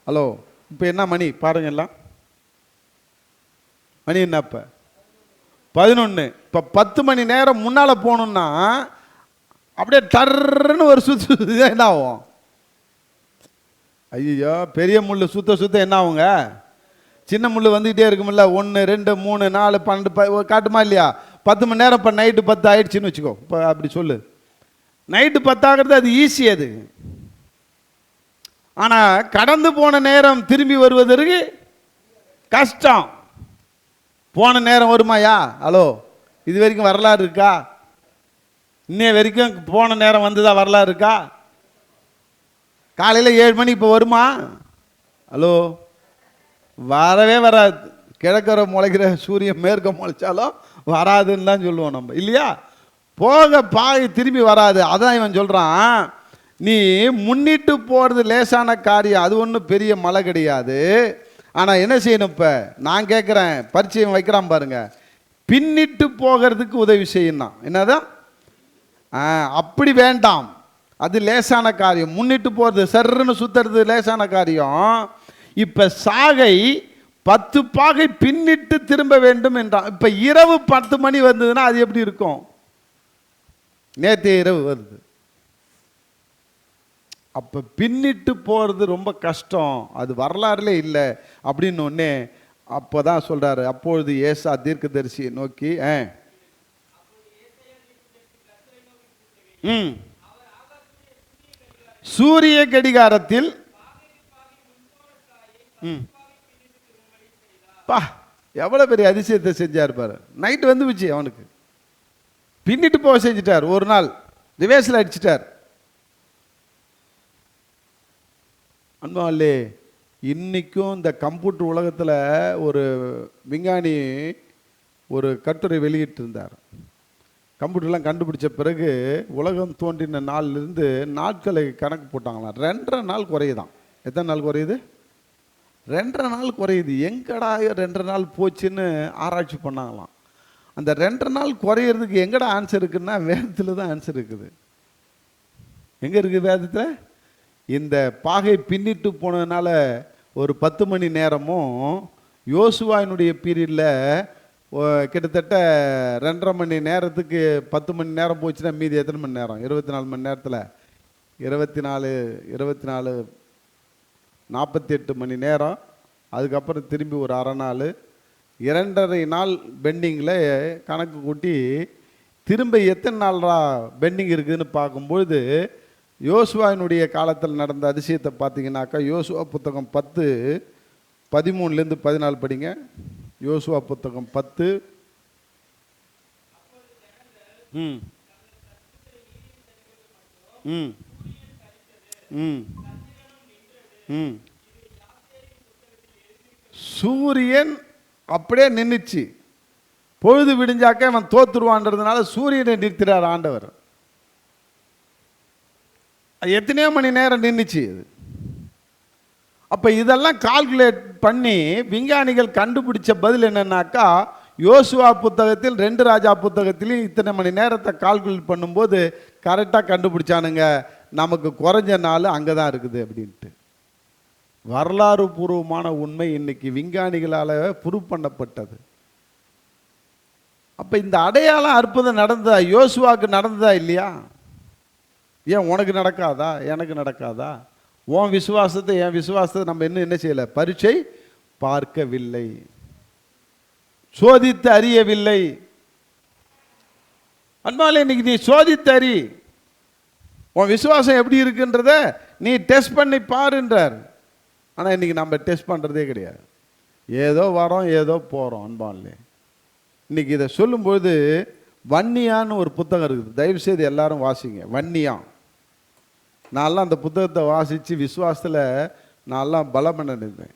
ஹலோ, இப்போ என்ன மணி பாருங்க, எல்லாம் மணி என்ன? இப்போ 11. இப்போ 10 மணி நேரம் முன்னால் போகணுன்னா அப்படியே டர்ன்னு ஒரு சுத்து என்ன ஆகும்? ஐயோ, பெரிய முள் சுத்த என்ன ஆகுங்க? சின்ன முள் வந்துக்கிட்டே இருக்குமில்ல, 1 2 3 4 12 காட்டுமா இல்லையா? 10 மணி நேரம். இப்போ நைட்டு 10 ஆயிடுச்சுன்னு வச்சுக்கோ. இப்போ அப்படி சொல்லு, நைட்டு 10 ஆகிறது அது ஈஸி. அது ஆனால் கடந்து போன நேரம் திரும்பி வருவதற்கு கஷ்டம். போன நேரம் வருமாயா? ஹலோ, இது வரைக்கும் வரலாறு இருக்கா? இன்னைய வரைக்கும் போன நேரம் வந்துதா வரலாறு இருக்கா? காலையில் 7 மணி இப்போ வருமா? ஹலோ, வரவே வராது. கிழக்கரை முளைக்கிற சூரியன் மேற்க முளைச்சாலும் வராதுன்னு தான் சொல்லுவோம் நம்ம, இல்லையா? போக பாய் திரும்பி வராது. அதான் இவன் சொல்கிறான், நீ முன்னிட்டு போகிறது லேசான காரியம், அது ஒன்றும் பெரிய மழை கிடையாது. ஆனால் என்ன செய்யணும்? இப்போ நான் கேட்குறேன், பரிச்சயம் வைக்கிறான் பாருங்க, பின்னிட்டு போகிறதுக்கு உதவி செய்யணும். என்னதான்? அப்படி வேண்டாம், அது லேசான காரியம். முன்னிட்டு போகிறது சர்ன்னு சுற்றுறது லேசான காரியம். இப்போ சாகை 10 பாகை பின்னிட்டு திரும்ப வேண்டும் என்றான். இப்போ இரவு 10 மணி வந்ததுன்னா அது எப்படி இருக்கும்? நேற்று இரவு வருது. அப்போ பின்னிட்டு போகிறது ரொம்ப கஷ்டம், அது வரலாறுலே இல்லை அப்படின்னு ஒன்னே. அப்போ தான் சொல்கிறாரு, அப்பொழுது ஏசா தீர்க்கதரிசியை நோக்கி சூரிய கடிகாரத்தில் பா எவ்வளோ பெரிய அதிசயத்தை செஞ்சார் பாரு. நைட்டு வந்து வச்சு அவனுக்கு பின்னிட்டு போக செஞ்சிட்டார். ஒரு நாள் ரிவேர்ஸில் அடிச்சிட்டார். அன்பாலே, இன்றைக்கும் இந்த கம்ப்யூட்டர் உலகத்தில் ஒரு விஞ்ஞானி ஒரு கட்டுரை வெளியிட்டிருந்தார். கம்ப்யூட்டர்லாம் கண்டுபிடிச்ச பிறகு உலகம் தோன்றின நாளிலிருந்து நாட்களை கணக்கு போட்டாங்களாம். 2.5 நாள் குறையுதான். எத்தனை நாள் குறையுது? 2.5 நாள் குறையுது. எங்கடா 2.5 நாள் போச்சுன்னு ஆராய்ச்சி பண்ணாங்களாம். அந்த 2.5 நாள் குறையிறதுக்கு எங்கடா ஆன்சர் இருக்குன்னா வேதத்தில் தான் ஆன்சர் இருக்குது. எங்கே இருக்குது வேதத்தில்? இந்த பாகை பின்னிட்டு போனதுனால ஒரு 10 மணி நேரமும், யோசுவாவினுடைய பீரியடில் கிட்டத்தட்ட 2.5 மணி நேரத்துக்கு 10 மணி நேரம் போச்சுன்னா மீதி எத்தனை மணி நேரம்? 24 மணி நேரத்தில் 24 48 மணி நேரம். அதுக்கப்புறம் திரும்பி ஒரு அரை நாள், 2.5 நாள் பெண்டிங்கில் கணக்கு கூட்டி திரும்ப எத்தனை நாள்ரா பெண்டிங் இருக்குதுன்னு பார்க்கும்பொழுது யோசுவாவினுடைய காலத்தில் நடந்த அதிசயத்தை பார்த்தீங்கன்னாக்கா, யோசுவா புத்தகம் 10:13-14 படிங்க. யோசுவா புத்தகம் 10. ம் ம் ம் ம் சூரியன் அப்படியே நின்றுச்சு. பொழுது விடிஞ்சாக்க அவன் தோத்துருவான்றதுனால சூரியனை நிறுத்தினார் ஆண்டவர். எத்தனையோ மணி நேரம் நின்றுச்சு அது. அப்போ இதெல்லாம் கால்குலேட் பண்ணி விஞ்ஞானிகள் கண்டுபிடிச்ச பதில் என்னன்னாக்கா, யோசுவா புத்தகத்தில் 2 ராஜா புத்தகத்திலையும் இத்தனை மணி நேரத்தை கால்குலேட் பண்ணும்போது கரெக்டாக கண்டுபிடிச்சானுங்க. நமக்கு குறைஞ்ச நாள் அங்கே தான் இருக்குது அப்படின்ட்டு. வரலாறு பூர்வமான உண்மை இன்னைக்கு விஞ்ஞானிகளால் ப்ரூவ் பண்ணப்பட்டது. அப்போ இந்த அடையாளம் அற்புதம் நடந்ததா? யோசுவாவுக்கு நடந்ததா இல்லையா? ஏன் உனக்கு நடக்காதா? எனக்கு நடக்காதா? உன் விசுவாசத்தை என் விசுவாசத்தை நம்ம இன்னும் என்ன செய்யலை? பரீட்சை பார்க்கவில்லை, சோதித்து அறியவில்லை. அன்பாலே இன்னைக்கு நீ சோதித்து அறி. உன் விசுவாசம் எப்படி இருக்குன்றத நீ டெஸ்ட் பண்ணி பாருன்றார். ஆனால் இன்னைக்கு நம்ம டெஸ்ட் பண்ணுறதே கிடையாது. ஏதோ வரோம், ஏதோ போகிறோம். அன்பாலே இன்னைக்கு இதை சொல்லும்போது வன்னியான்னு ஒரு புத்தகம் இருக்குது. தயவுசெய்து எல்லாரும் வாசிங்க. வன்னியா. நான்லாம் அந்த புத்தகத்தை வாசித்து விசுவாசத்தில் நான்லாம் பலமடைந்தேன்.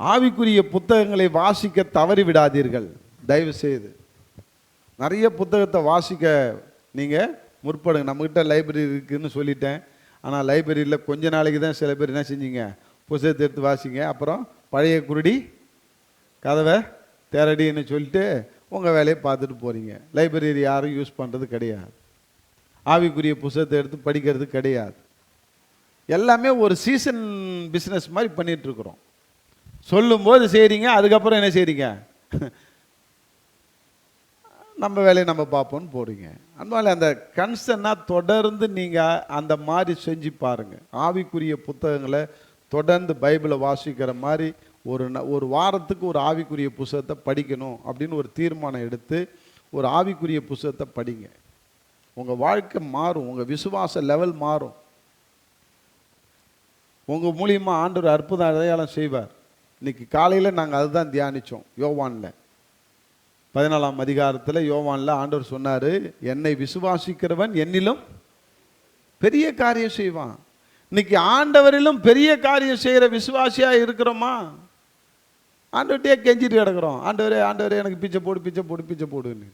ஆவிக்குரிய புத்தகங்களை வாசிக்க தவறிவிடாதீர்கள் தயவுசெய்து. நிறைய புத்தகத்தை வாசிக்க நீங்கள் முற்படுங்க. நம்மக்கிட்ட லைப்ரரி இருக்குதுன்னு சொல்லிட்டேன். ஆனால் லைப்ரரியில் கொஞ்ச நாளைக்கு தான் சில பேர் என்ன செஞ்சீங்க, புத்தகத்தை எடுத்து வாசிங்க, அப்புறம் பழைய குருடி கதவை தேரடின்னு சொல்லிட்டு உங்கள் வேலையை பார்த்துட்டு போகிறீங்க. லைப்ரரி யாரும் யூஸ் பண்ணுறது கிடையாது. ஆவிக்குரிய புத்தகத்தை எடுத்து படிக்கிறது கிடையாது. எல்லாமே ஒரு சீசன் பிஸ்னஸ் மாதிரி பண்ணிகிட்ருக்குறோம். சொல்லும்போது செய்கிறீங்க, அதுக்கப்புறம் என்ன செய்கிறீங்க? நம்ம வேலையை நம்ம பார்ப்போன்னு போகிறீங்க. அதனால அந்த கன்சர்னாக தொடர்ந்து நீங்கள் அந்த மாதிரி செஞ்சு பாருங்கள். ஆவிக்குரிய புத்தகங்களை தொடர்ந்து பைபிளை வாசிக்கிற மாதிரி ஒரு வாரத்துக்கு ஒரு ஆவிக்குரிய புத்தகத்தை படிக்கணும் அப்படின்னு ஒரு தீர்மானம் எடுத்து ஒரு ஆவிக்குரிய புத்தகத்தை படிங்க. உங்கள் வாழ்க்கை மாறும், உங்கள் விசுவாச லெவல் மாறும். உங்கள் மூலியமாக ஆண்டவர் அற்புத அடையாளம் செய்வார். இன்னைக்கு காலையில் நாங்கள் அதுதான் தியானித்தோம். யோவானில் 14ஆம் அதிகாரத்தில் யோவானில் ஆண்டவர் சொன்னார், என்னை விசுவாசிக்கிறவன் என்னிலும் பெரிய காரியம் செய்வான். இன்னைக்கு ஆண்டவரிலும் பெரிய காரியம் செய்கிற விசுவாசியாக இருக்கிறோமா? ஆண்டவர்கிட்டயே கெஞ்சிட்டு கிடக்கிறோம். ஆண்டவரே ஆண்டவரே எனக்கு பிச்சை போடு பிச்சை போடு பிச்சை போடுன்னு.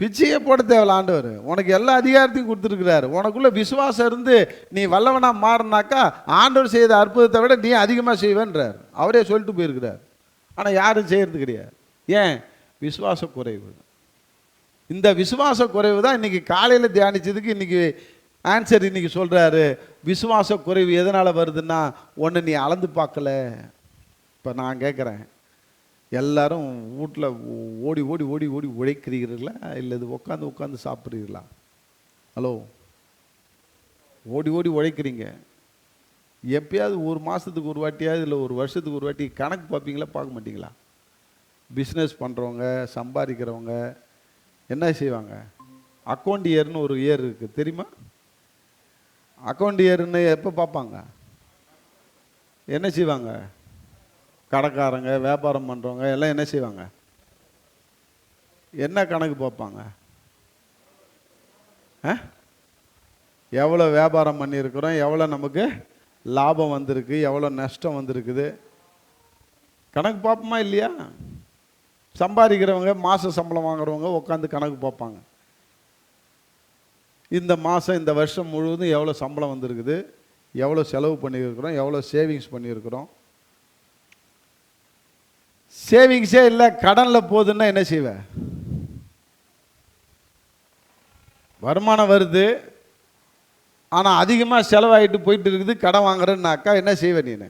பிச்சையே போட தேவையில்ல. ஆண்டவர் உனக்கு எல்லா அதிகாரத்தையும் கொடுத்துருக்கிறாரு. உனக்குள்ள விசுவாசம் இருந்து நீ வல்லவனா மாறினாக்கா ஆண்டவர் செய்த அற்புதத்தை விட நீ அதிகமாக செய்வேன்றார். அவரே சொல்லிட்டு போயிருக்கிறார். ஆனால் யாரும் செய்கிறது கிடையாது. ஏன்? விசுவாச குறைவு. இந்த விசுவாச குறைவு தான் இன்னைக்கு காலையில் தியானிச்சதுக்கு இன்னைக்கு ஆன்சர் இன்னைக்கு சொல்கிறாரு. விசுவாச குறைவு எதனால் வருதுன்னா, ஒன்று நீ அளந்து பார்க்கல. இப்போ நான் கேட்குறேன், எல்லாரும் வீட்டில் ஓடி ஓடி ஓடி ஓடி உழைக்கிறீர்களா இல்லை இது உட்காந்து உட்காந்து சாப்பிட்றீங்களா? ஹலோ, ஓடி ஓடி உழைக்கிறீங்க. எப்பயாவது ஒரு மாதத்துக்கு ஒரு வாட்டியாவது இல்லை ஒரு வருஷத்துக்கு ஒரு வாட்டி கணக்கு பார்ப்பீங்களா? பார்க்க மாட்டீங்களா? பிஸ்னஸ் பண்ணுறவங்க சம்பாதிக்கிறவங்க என்ன செய்வாங்க? அக்கௌண்ட் இயர்னு ஒரு இயர் இருக்குது தெரியுமா? அக்கௌண்ட் இயர்னு எப்போ பார்ப்பாங்க? என்ன செய்வாங்க? கடைக்காரங்க வியாபாரம் பண்ணுறவங்க எல்லாம் என்ன செய்வாங்க? என்ன கணக்கு பார்ப்பாங்க? எவ்வளோ வியாபாரம் பண்ணியிருக்கிறோம், எவ்வளோ நமக்கு லாபம் வந்திருக்கு, எவ்வளோ நஷ்டம் வந்திருக்குது, கணக்கு பார்ப்போமா இல்லையா? சம்பாதிக்கிறவங்க மாத சம்பளம் வாங்குறவங்க உட்காந்து கணக்கு பார்ப்பாங்க. இந்த மாதம் இந்த வருஷம் முழுவதும் எவ்வளோ சம்பளம் வந்திருக்குது, எவ்வளோ செலவு பண்ணியிருக்கிறோம், எவ்வளோ சேவிங்ஸ் பண்ணியிருக்கிறோம். சேவிங்ஸே இல்லை, கடனில் போகுதுன்னா என்ன செய்வேன்? வருமானம் வருது, ஆனால் அதிகமாக செலவாயிட்டு போயிட்டு இருக்குது, கடன் வாங்குறேன்னாக்கா என்ன செய்வேன்? நீ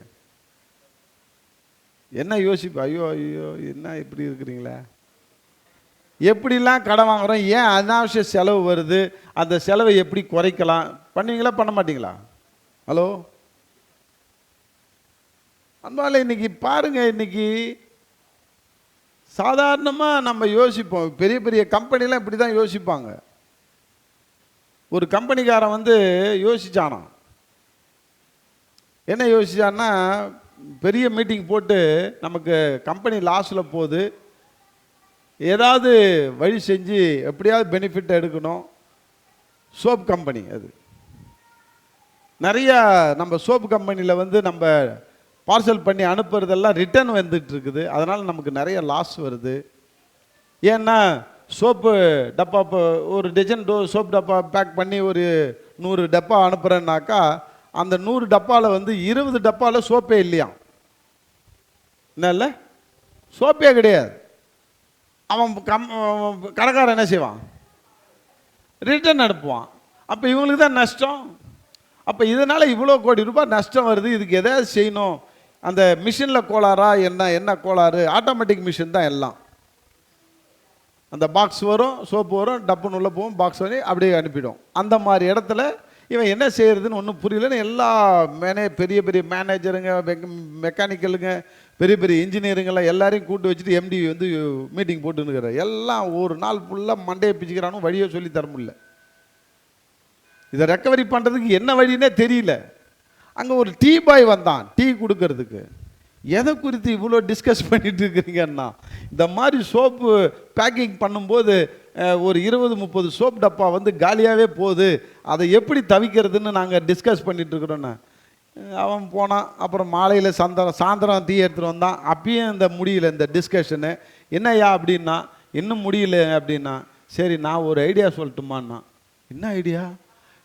என்ன யோசிப்ப? ஐயோ ஐயோ என்ன இப்படி இருக்கிறீங்களே, எப்படிலாம் கடன் வாங்குறோம், ஏன் அனாவசிய செலவு வருது, அந்த செலவை எப்படி குறைக்கலாம்? பண்ணுவீங்களா பண்ண மாட்டீங்களா? ஹலோ அன்பால, இன்னைக்கு பாருங்க, இன்னைக்கு சாதாரணமாக நம்ம யோசிப்போம். பெரிய பெரிய கம்பெனிலாம் இப்படி தான் யோசிப்பாங்க. ஒரு கம்பெனிக்காரன் வந்து யோசிச்சானா, என்ன யோசிச்சான்னா, பெரிய மீட்டிங் போட்டு நமக்கு கம்பெனி லாஸில் போகுது, ஏதாவது வழி செஞ்சு எப்படியாவது பெனிஃபிட் எடுக்கணும். சோப் கம்பெனி அது. நிறையா நம்ம சோப்பு கம்பெனியில் வந்து நம்ம பார்சல் பண்ணி அனுப்புறதெல்லாம் ரிட்டர்ன் வந்துட்டு இருக்குது. அதனால் நமக்கு நிறைய லாஸ் வருது. ஏன்னா சோப்பு டப்பா, இப்போ ஒரு டஜன் சோப் டப்பா பேக் பண்ணி ஒரு 100 டப்பா அனுப்புகிறேன்னாக்கா, அந்த 100 டப்பாவில் வந்து 20 டப்பாவில் சோப்பே இல்லையா? என்ன இல்லை, சோப்பே கிடையாது. அவன் கடைக்காரன் என்ன செய்வான்? ரிட்டர்ன் அனுப்புவான். அப்போ இவங்களுக்கு தான் நஷ்டம். அப்போ இதனால் இவ்வளோ கோடி ரூபாய் நஷ்டம் வருது, இதுக்கு எதாவது செய்யணும். அந்த மிஷினில் கோளாறா என்ன கோளாறு? ஆட்டோமேட்டிக் மிஷின் தான் எல்லாம். அந்த பாக்ஸ் வரும், சோப்பு வரும், டப்புன்னு உள்ள போகும், பாக்ஸ் பண்ணி அப்படியே அனுப்பிடும். அந்த மாதிரி இடத்துல இவன் என்ன செய்யறதுன்னு ஒன்றும் புரியலன்னு எல்லா பெரிய பெரிய மேனேஜருங்க, மெக்கானிக்கலுங்க, பெரிய பெரிய இன்ஜினியருங்கெல்லாம் எல்லாரையும் கூட்டு வச்சுட்டு எம்டி வந்து மீட்டிங் போட்டுன்னுக்கிறார். எல்லாம் ஒரு நாள் ஃபுல்லாக மண்டையை பிச்சுக்கிறானும், வழியை சொல்லி தர முடியல. இதை ரெக்கவரி பண்ணுறதுக்கு என்ன வழின்னே தெரியல. அங்கே ஒரு டீ பாய் வந்தான் டீ கொடுக்கறதுக்கு. எதை குறித்து இவ்வளோ டிஸ்கஸ் பண்ணிட்டு இருக்கிறீங்கன்னா, இந்த மாதிரி சோப்பு பேக்கிங் பண்ணும்போது ஒரு 20-30 சோப் டப்பா வந்து காலியாகவே போகுது, அதை எப்படி தவிக்கிறதுன்னு நாங்கள் டிஸ்கஸ் பண்ணிட்டு இருக்கிறோன்னு. அவன் போனான். அப்புறம் மாலையில் சாயந்தரம் டீ எடுத்துகிட்டு வந்தான். அப்பயும் இந்த முடியல இந்த டிஸ்கஷனு. என்னையா அப்படின்னா, இன்னும் முடியல அப்படின்னா, சரி நான் ஒரு ஐடியா சொல்லட்டுமான்னா. என்ன ஐடியா?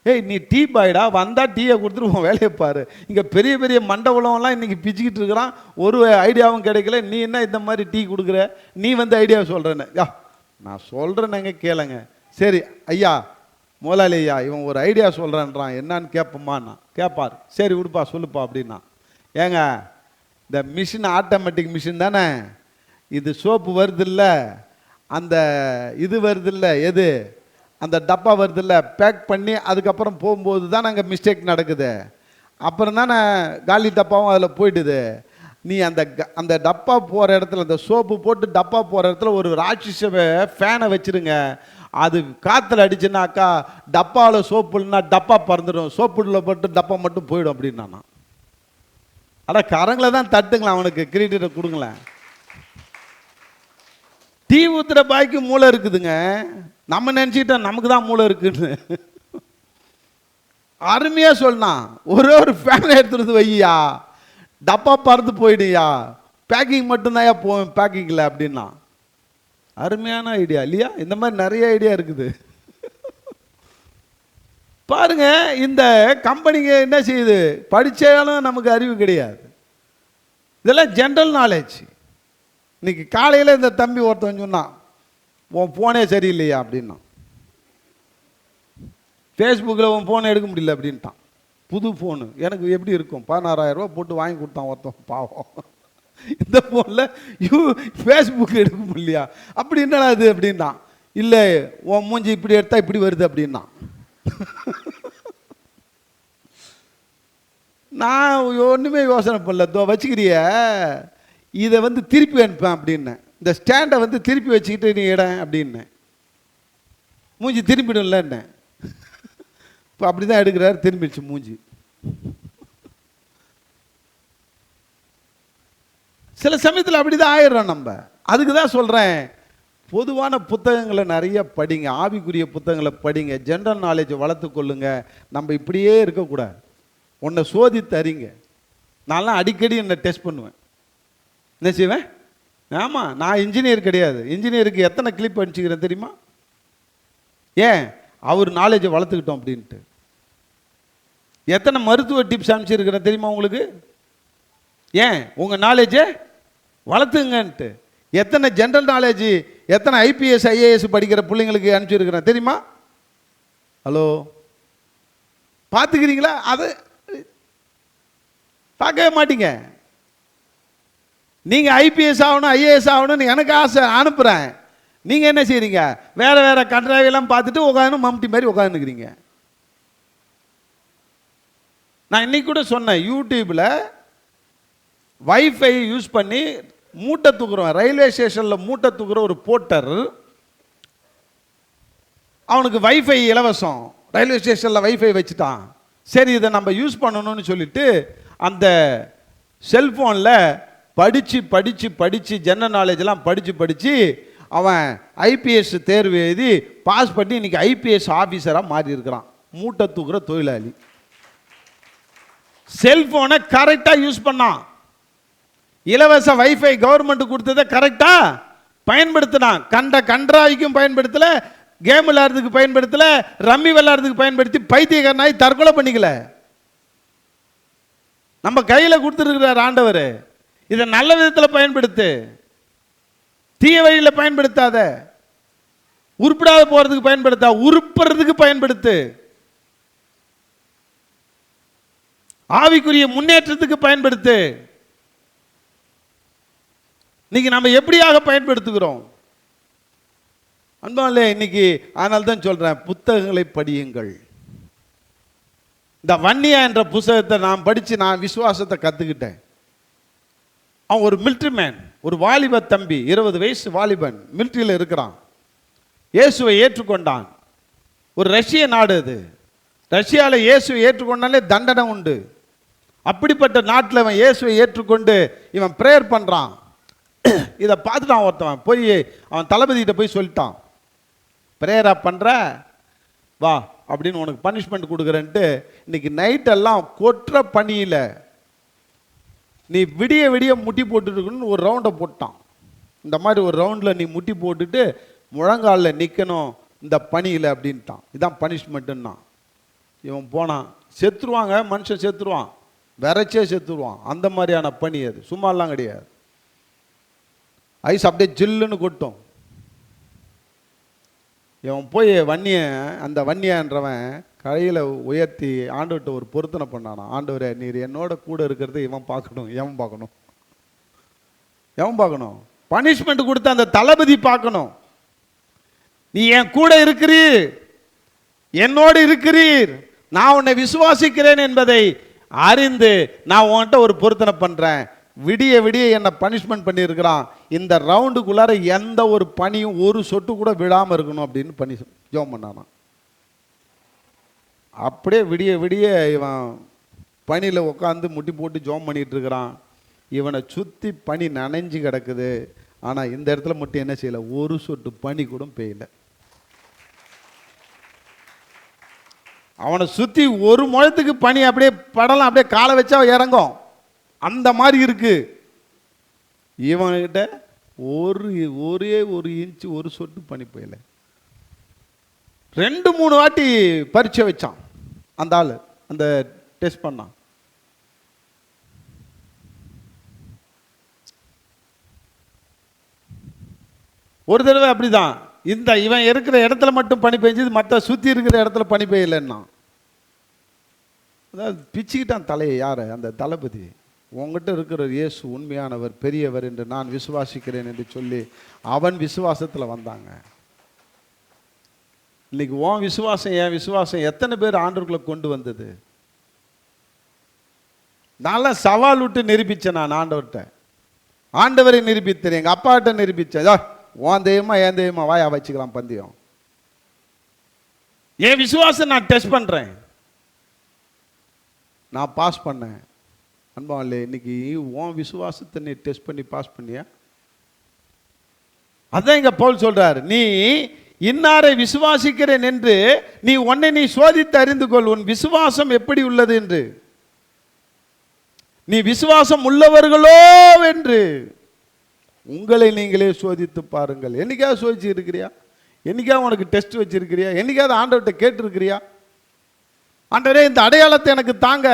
ஏய் நீ டீ பாய்டா, வந்தால் டீயை கொடுத்துட்டு உன் வேலையை பாரு. இங்கே பெரிய பெரிய மண்டபம்லாம் இன்றைக்கி பிச்சுக்கிட்டு இருக்கிறான், ஒரு ஐடியாவும் கிடைக்கல. நீ என்ன இந்த மாதிரி டீ கொடுக்குற, நீ வந்து ஐடியாவை சொல்கிறேன்னு. யா நான் சொல்கிறேனுங்க கேளுங்க. சரி ஐயா முதலாளி ஐயா, இவன் ஒரு ஐடியா சொல்கிறேன்றான், என்னான்னு கேட்போம்மாண்ணா. கேட்பார். சரி விடுப்பா சொல்லுப்பா அப்படின்னா. ஏங்க இந்த மிஷின் ஆட்டோமேட்டிக் மிஷின் தானே, இது சோப்பு வருதில்ல, அந்த இது வருதில்ல, எது அந்த டப்பா வருதில்ல, பேக் பண்ணி அதுக்கப்புறம் போகும்போது தான் அங்கே மிஸ்டேக் நடக்குது. அப்புறம் தானே காலி டப்பாவும் அதில் போயிடுது. நீ அந்த டப்பா போகிற இடத்துல, அந்த சோப்பு போட்டு டப்பா போகிற இடத்துல ஒரு ராட்சச ஃபேனை வச்சுருங்க. அது காற்றுல அடிச்சுனாக்கா டப்பாவில் சோப்பு இல்லைன்னா டப்பா பறந்துடும், சோப்புல போட்டு டப்பா மட்டும் போயிடும் அப்படின்னா. ஆனால் கரங்களை தான் தட்டுங்களேன், அவனுக்கு கிரெடிட்டை கொடுங்களேன். டீ ஊற்றுற பாய்க்கு மூளை இருக்குதுங்க, நம்ம நினச்சிக்கிட்டோம் நமக்கு தான் மூளை இருக்குன்னு. அருமையாக சொன்னான். ஒரு ஃபேனை எடுத்துருந்து வையா, டப்பா பறந்து போயிடுயா, பேக்கிங் மட்டும்தான் போவேன் பேக்கிங்கில் அப்படின்னா. அருமையான ஐடியா இல்லையா? இந்த மாதிரி நிறைய ஐடியா இருக்குது. பாருங்க, இந்த கம்பெனிங்க என்ன செய்யுது, படித்தாலும் நமக்கு அறிவு கிடையாது. இதெல்லாம் ஜென்ரல் நாலேஜ். இன்னைக்கு காலையில் இந்த தம்பி ஒருத்தன் சொன்னான், உன் ஃபோனே சரியில்லையா அப்படின்னா. ஃபேஸ்புக்கில் உன் ஃபோனை எடுக்க முடியல அப்படின்ட்டான். புது ஃபோனு எனக்கு எப்படி இருக்கும், 16,000 ரூபா போட்டு வாங்கி கொடுத்தான் ஒருத்தன் பாவம். இந்த ஃபோனில் ஃபேஸ்புக் எடுக்க முடியலையா அப்படி என்னடா அது அப்படின்னா. இல்லை உன் மூஞ்சி இப்படி எடுத்தால் இப்படி வருது அப்படின்னா. நான் ஒன்றுமே யோசனை பண்ணல. தோ வச்சுக்கிறிய, இதை வந்து திருப்பி அனுப்பேன் அப்படின்னேன். இந்த ஸ்டாண்டை வந்து திருப்பி வச்சுக்கிட்டு நீ இடம் அப்படின்னேன். மூஞ்சி திரும்பிடும்ல என்ன. இப்போ அப்படி தான் எடுக்கிறாரு, திரும்பிடுச்சு மூஞ்சி. சில சமயத்தில் அப்படி தான் ஆயிடுறோம் நம்ம. அதுக்கு தான் சொல்கிறேன், பொதுவான புத்தகங்களை நிறைய படிங்க, ஆவிக்குரிய புத்தகங்களை படிங்க, ஜென்ரல் நாலேஜை வளர்த்து கொள்ளுங்க. நம்ம இப்படியே இருக்கக்கூடாது, உன்னை சோதித்து அறிங்க. நான்லாம் அடிக்கடி என்னை டெஸ்ட் பண்ணுவேன். என்ன செய்வேன்? ஆமாம், நான் இன்ஜினியர் கிடையாது. இன்ஜினியருக்கு எத்தனை கிளிப் அனுப்பிச்சிக்கிறேன் தெரியுமா? ஏன்? அவர் நாலேஜை வளர்த்துக்கிட்டோம் அப்படின்ட்டு. எத்தனை மருத்துவ டிப்ஸ் அனுப்பிச்சிருக்கிறேன் தெரியுமா உங்களுக்கு? ஏன் உங்கள் நாலேஜை வளர்த்துங்கன்ட்டு. எத்தனை ஜென்ரல் நாலேஜ், எத்தனை ஐபிஎஸ் ஐஏஎஸ் படிக்கிற பிள்ளைங்களுக்கு அனுப்பிச்சிருக்கிறேன் தெரியுமா? ஹலோ, பார்த்துக்கிறீங்களா? அது பார்க்கவே மாட்டீங்க. நீங்கள் ஐபிஎஸ் ஆகணும் ஐஏஎஸ் ஆகணும்னு எனக்கு ஆசை, அனுப்புகிறேன். நீங்கள் என்ன செய்கிறீங்க? வேறு வேறு கண்ட்ராவியெல்லாம் பார்த்துட்டு உட்காந்து மம்டி மாதிரி உட்காந்துக்கிறீங்க. நான் இன்னைக்கு கூட சொன்னேன், யூடியூப்பில் வைஃபை யூஸ் பண்ணி மூட்டை தூக்குறோம். ரயில்வே ஸ்டேஷனில் மூட்டை தூக்குற ஒரு போர்ட்டர், அவனுக்கு வைஃபை இலவசம், ரயில்வே ஸ்டேஷனில் வைஃபை வச்சுட்டான். சரி, இதை நம்ம யூஸ் பண்ணணும்னு சொல்லிட்டு அந்த செல்ஃபோனில் படித்து படித்து படித்து ஜெனரல் நாலேஜெல்லாம் படித்து அவன் ஐபிஎஸ் தேர்வு எழுதி பாஸ் பண்ணி இன்னைக்கு ஐபிஎஸ் ஆஃபீஸராக மாறி இருக்கிறான். மூட்டை தூக்குற தொழிலாளி. செல்ஃபோனை கரெக்டாக யூஸ் பண்ணான். இலவச வைஃபை கவர்மெண்ட் கொடுத்ததை கரெக்டாக பயன்படுத்தினான். கன்றாவிக்கும் பயன்படுத்தலை, கேம் விளையாடுறதுக்கு பயன்படுத்தலை, ரம்மி விளையாடுறதுக்கு பயன்படுத்தி பைத்தியக்காரனாய் தற்கொலை பண்ணிக்கல. நம்ம கையில் கொடுத்துருக்கிறார் ஆண்டவர். இதை நல்ல விதத்தில் பயன்படுத்து, தீய வழியில் பயன்படுத்தாத. உருப்படாத போகிறதுக்கு பயன்படுத்தா, உருப்புறதுக்கு பயன்படுத்து. ஆவிக்குரிய முன்னேற்றத்துக்கு பயன்படுத்து. இன்னைக்கு நம்ம எப்படியாக பயன்படுத்துகிறோம் அன்பாலே? இன்னைக்கு அதனால தான் சொல்றேன், புத்தகங்களை படியுங்கள். இந்த வன்னியா என்ற புத்தகத்தை நான் படித்து நான் விசுவாசத்தை கற்றுக்கிட்டேன். அவன் ஒரு மிலிட்ரி மேன், ஒரு வாலிப தம்பி, 20 வயசு வாலிபன், மிலிட்ரியில் இருக்கிறான். இயேசுவை ஏற்றுக்கொண்டான். ஒரு ரஷ்ய நாடு அது. ரஷ்யாவில் இயேசுவை ஏற்றுக்கொண்டாலே தண்டனை உண்டு. அப்படிப்பட்ட நாட்டில் அவன் இயேசுவை ஏற்றுக்கொண்டு இவன் ப்ரேயர் பண்ணுறான். இதை பார்த்துட்டான் ஒருத்தவன், போய் அவன் தளபதிகிட்ட போய் சொல்லிட்டான், ப்ரேயரா பண்ணுற வா அப்படின்னு உனக்கு பனிஷ்மெண்ட் கொடுக்குறேன்ட்டு. இன்னைக்கு நைட்டெல்லாம் கொற்ற பனியில் நீ விடிய விடிய முட்டி போட்டுருக்குன்னு ஒரு ரவுண்டை போட்டான். இந்த மாதிரி ஒரு ரவுண்டில் நீ முட்டி போட்டுட்டு முழங்காலில் நிற்கணும் இந்த பனியில் அப்படின்ட்டான். இதான் பனிஷ்மெண்ட்டுன்னா. இவன் போனான். செத்துருவாங்க, மனுஷன் செத்துருவான், விரைச்சே செத்துருவான். அந்த மாதிரியான பனி அது, சும்மாலாம் கிடையாது. ஐஸ் அப்படியே ஜில்லுன்னு கொட்டும். இவன் போய் அந்த வன்னியன்றவன் கையில் உயர்த்தி ஆண்டவர்கிட்ட ஒரு பொருத்தனை பண்ணானா, ஆண்டவரே நீர் என்னோட கூட இருக்கிறது இவன் பார்க்கணும். எவன் பார்க்கணும்? எவன் பார்க்கணும்? பனிஷ்மெண்ட் கொடுத்த அந்த தளபதி பார்க்கணும். நீ என் கூட இருக்கிறீர், என்னோடு இருக்கிறீர், நான் உன்னை விசுவாசிக்கிறேன் என்பதை அறிந்து நான் உன்கிட்ட ஒரு பொருத்தனை பண்ணுறேன். விடிய விடிய என்னை பனிஷ்மெண்ட் பண்ணியிருக்கிறான். இந்த ரவுண்டுக்குள்ளார எந்த ஒரு பனியும் ஒரு சொட்டு கூட விழாமல் இருக்கணும் அப்படின்னு பண்ணி ஜெபம் பண்ணானான். அப்படியே விடிய விடிய இவன் பனியில் உட்காந்து முட்டி போட்டு ஜெபம் பண்ணிட்டு இருக்கிறான். இவனை சுற்றி பனி நனைஞ்சு கிடக்குது. ஆனால் இந்த இடத்துல மட்டும் என்ன செய்யலை, ஒரு சொட்டு பனி கூட பெய்யல. அவனை சுற்றி ஒரு முழத்துக்கு பனி அப்படியே படலாம், அப்படியே காலை வச்சா இறங்கும், அந்த மாதிரி இருக்கு. இவன்கிட்ட ஒரே ஒரு இன்ச்சு ஒரு சொட்டு பனி பெய்யல. 2-3 வாட்டி பரீட்சை வச்சான் அந்த ஆள், அந்த டெஸ்ட் பண்ணான். ஒரு தடவை அப்படிதான், இவன் இருக்கிற இடத்துல மட்டும் பனி பெஞ்சது, மற்ற சுற்றி இருக்கிற இடத்துல பனி பெய்யலன்னா. அதாவது பிச்சுக்கிட்டான் தலையை. யார்? அந்த தளபதி. உங்ககிட்ட இருக்கிற இயேசு உண்மையானவர், பெரியவர் என்று நான் விசுவாசிக்கிறேன் என்று சொல்லி அவன் விசுவாசத்தில் வந்தாங்க. இன்னைக்கு உன் விசுவாசம் என் விசுவாசம் எத்தனை பேர் ஆண்டவர்களை கொண்டு வந்தது? நல்லா சவால் விட்டு நிரூபித்தேன். நான் ஆண்டவர்கிட்ட ஆண்டவரை நிரூபித்தேன், எங்கள் அப்பாட்ட நிரூபித்தேன். உன் தெய்வமா என் தெய்வமா வாயா வச்சுக்கலாம் பந்தயம். என் விசுவாசம் நான் டெஸ்ட் பண்ணுறேன், நான் பாஸ் பண்ணேன். அன்பா இல்லை, இன்னைக்கு உன் விசுவாசத்தை நீ டெஸ்ட் பண்ணி பாஸ் பண்ணியா? அதான் இங்க பவுல் சொல்றார், நீ இன்னாரை விசுவாசிக்கிறேன் என்று நீ உன்னை நீ சோதித்து அறிந்து கொள், உன் விசுவாசம் எப்படி உள்ளது என்று. நீ விசுவாசம் உள்ளவர்களோ என்று உங்களை நீங்களே சோதித்து பாருங்கள். என்னைக்காவது சோதிச்சு இருக்கிறியா? என்னைக்காவது உனக்கு டெஸ்ட் வச்சிருக்கிறியா? என்னைக்காவது ஆண்டவர்கிட்ட கேட்டிருக்கிறியா? ஆண்டவரே இந்த அடையாளத்தை எனக்கு தாங்க,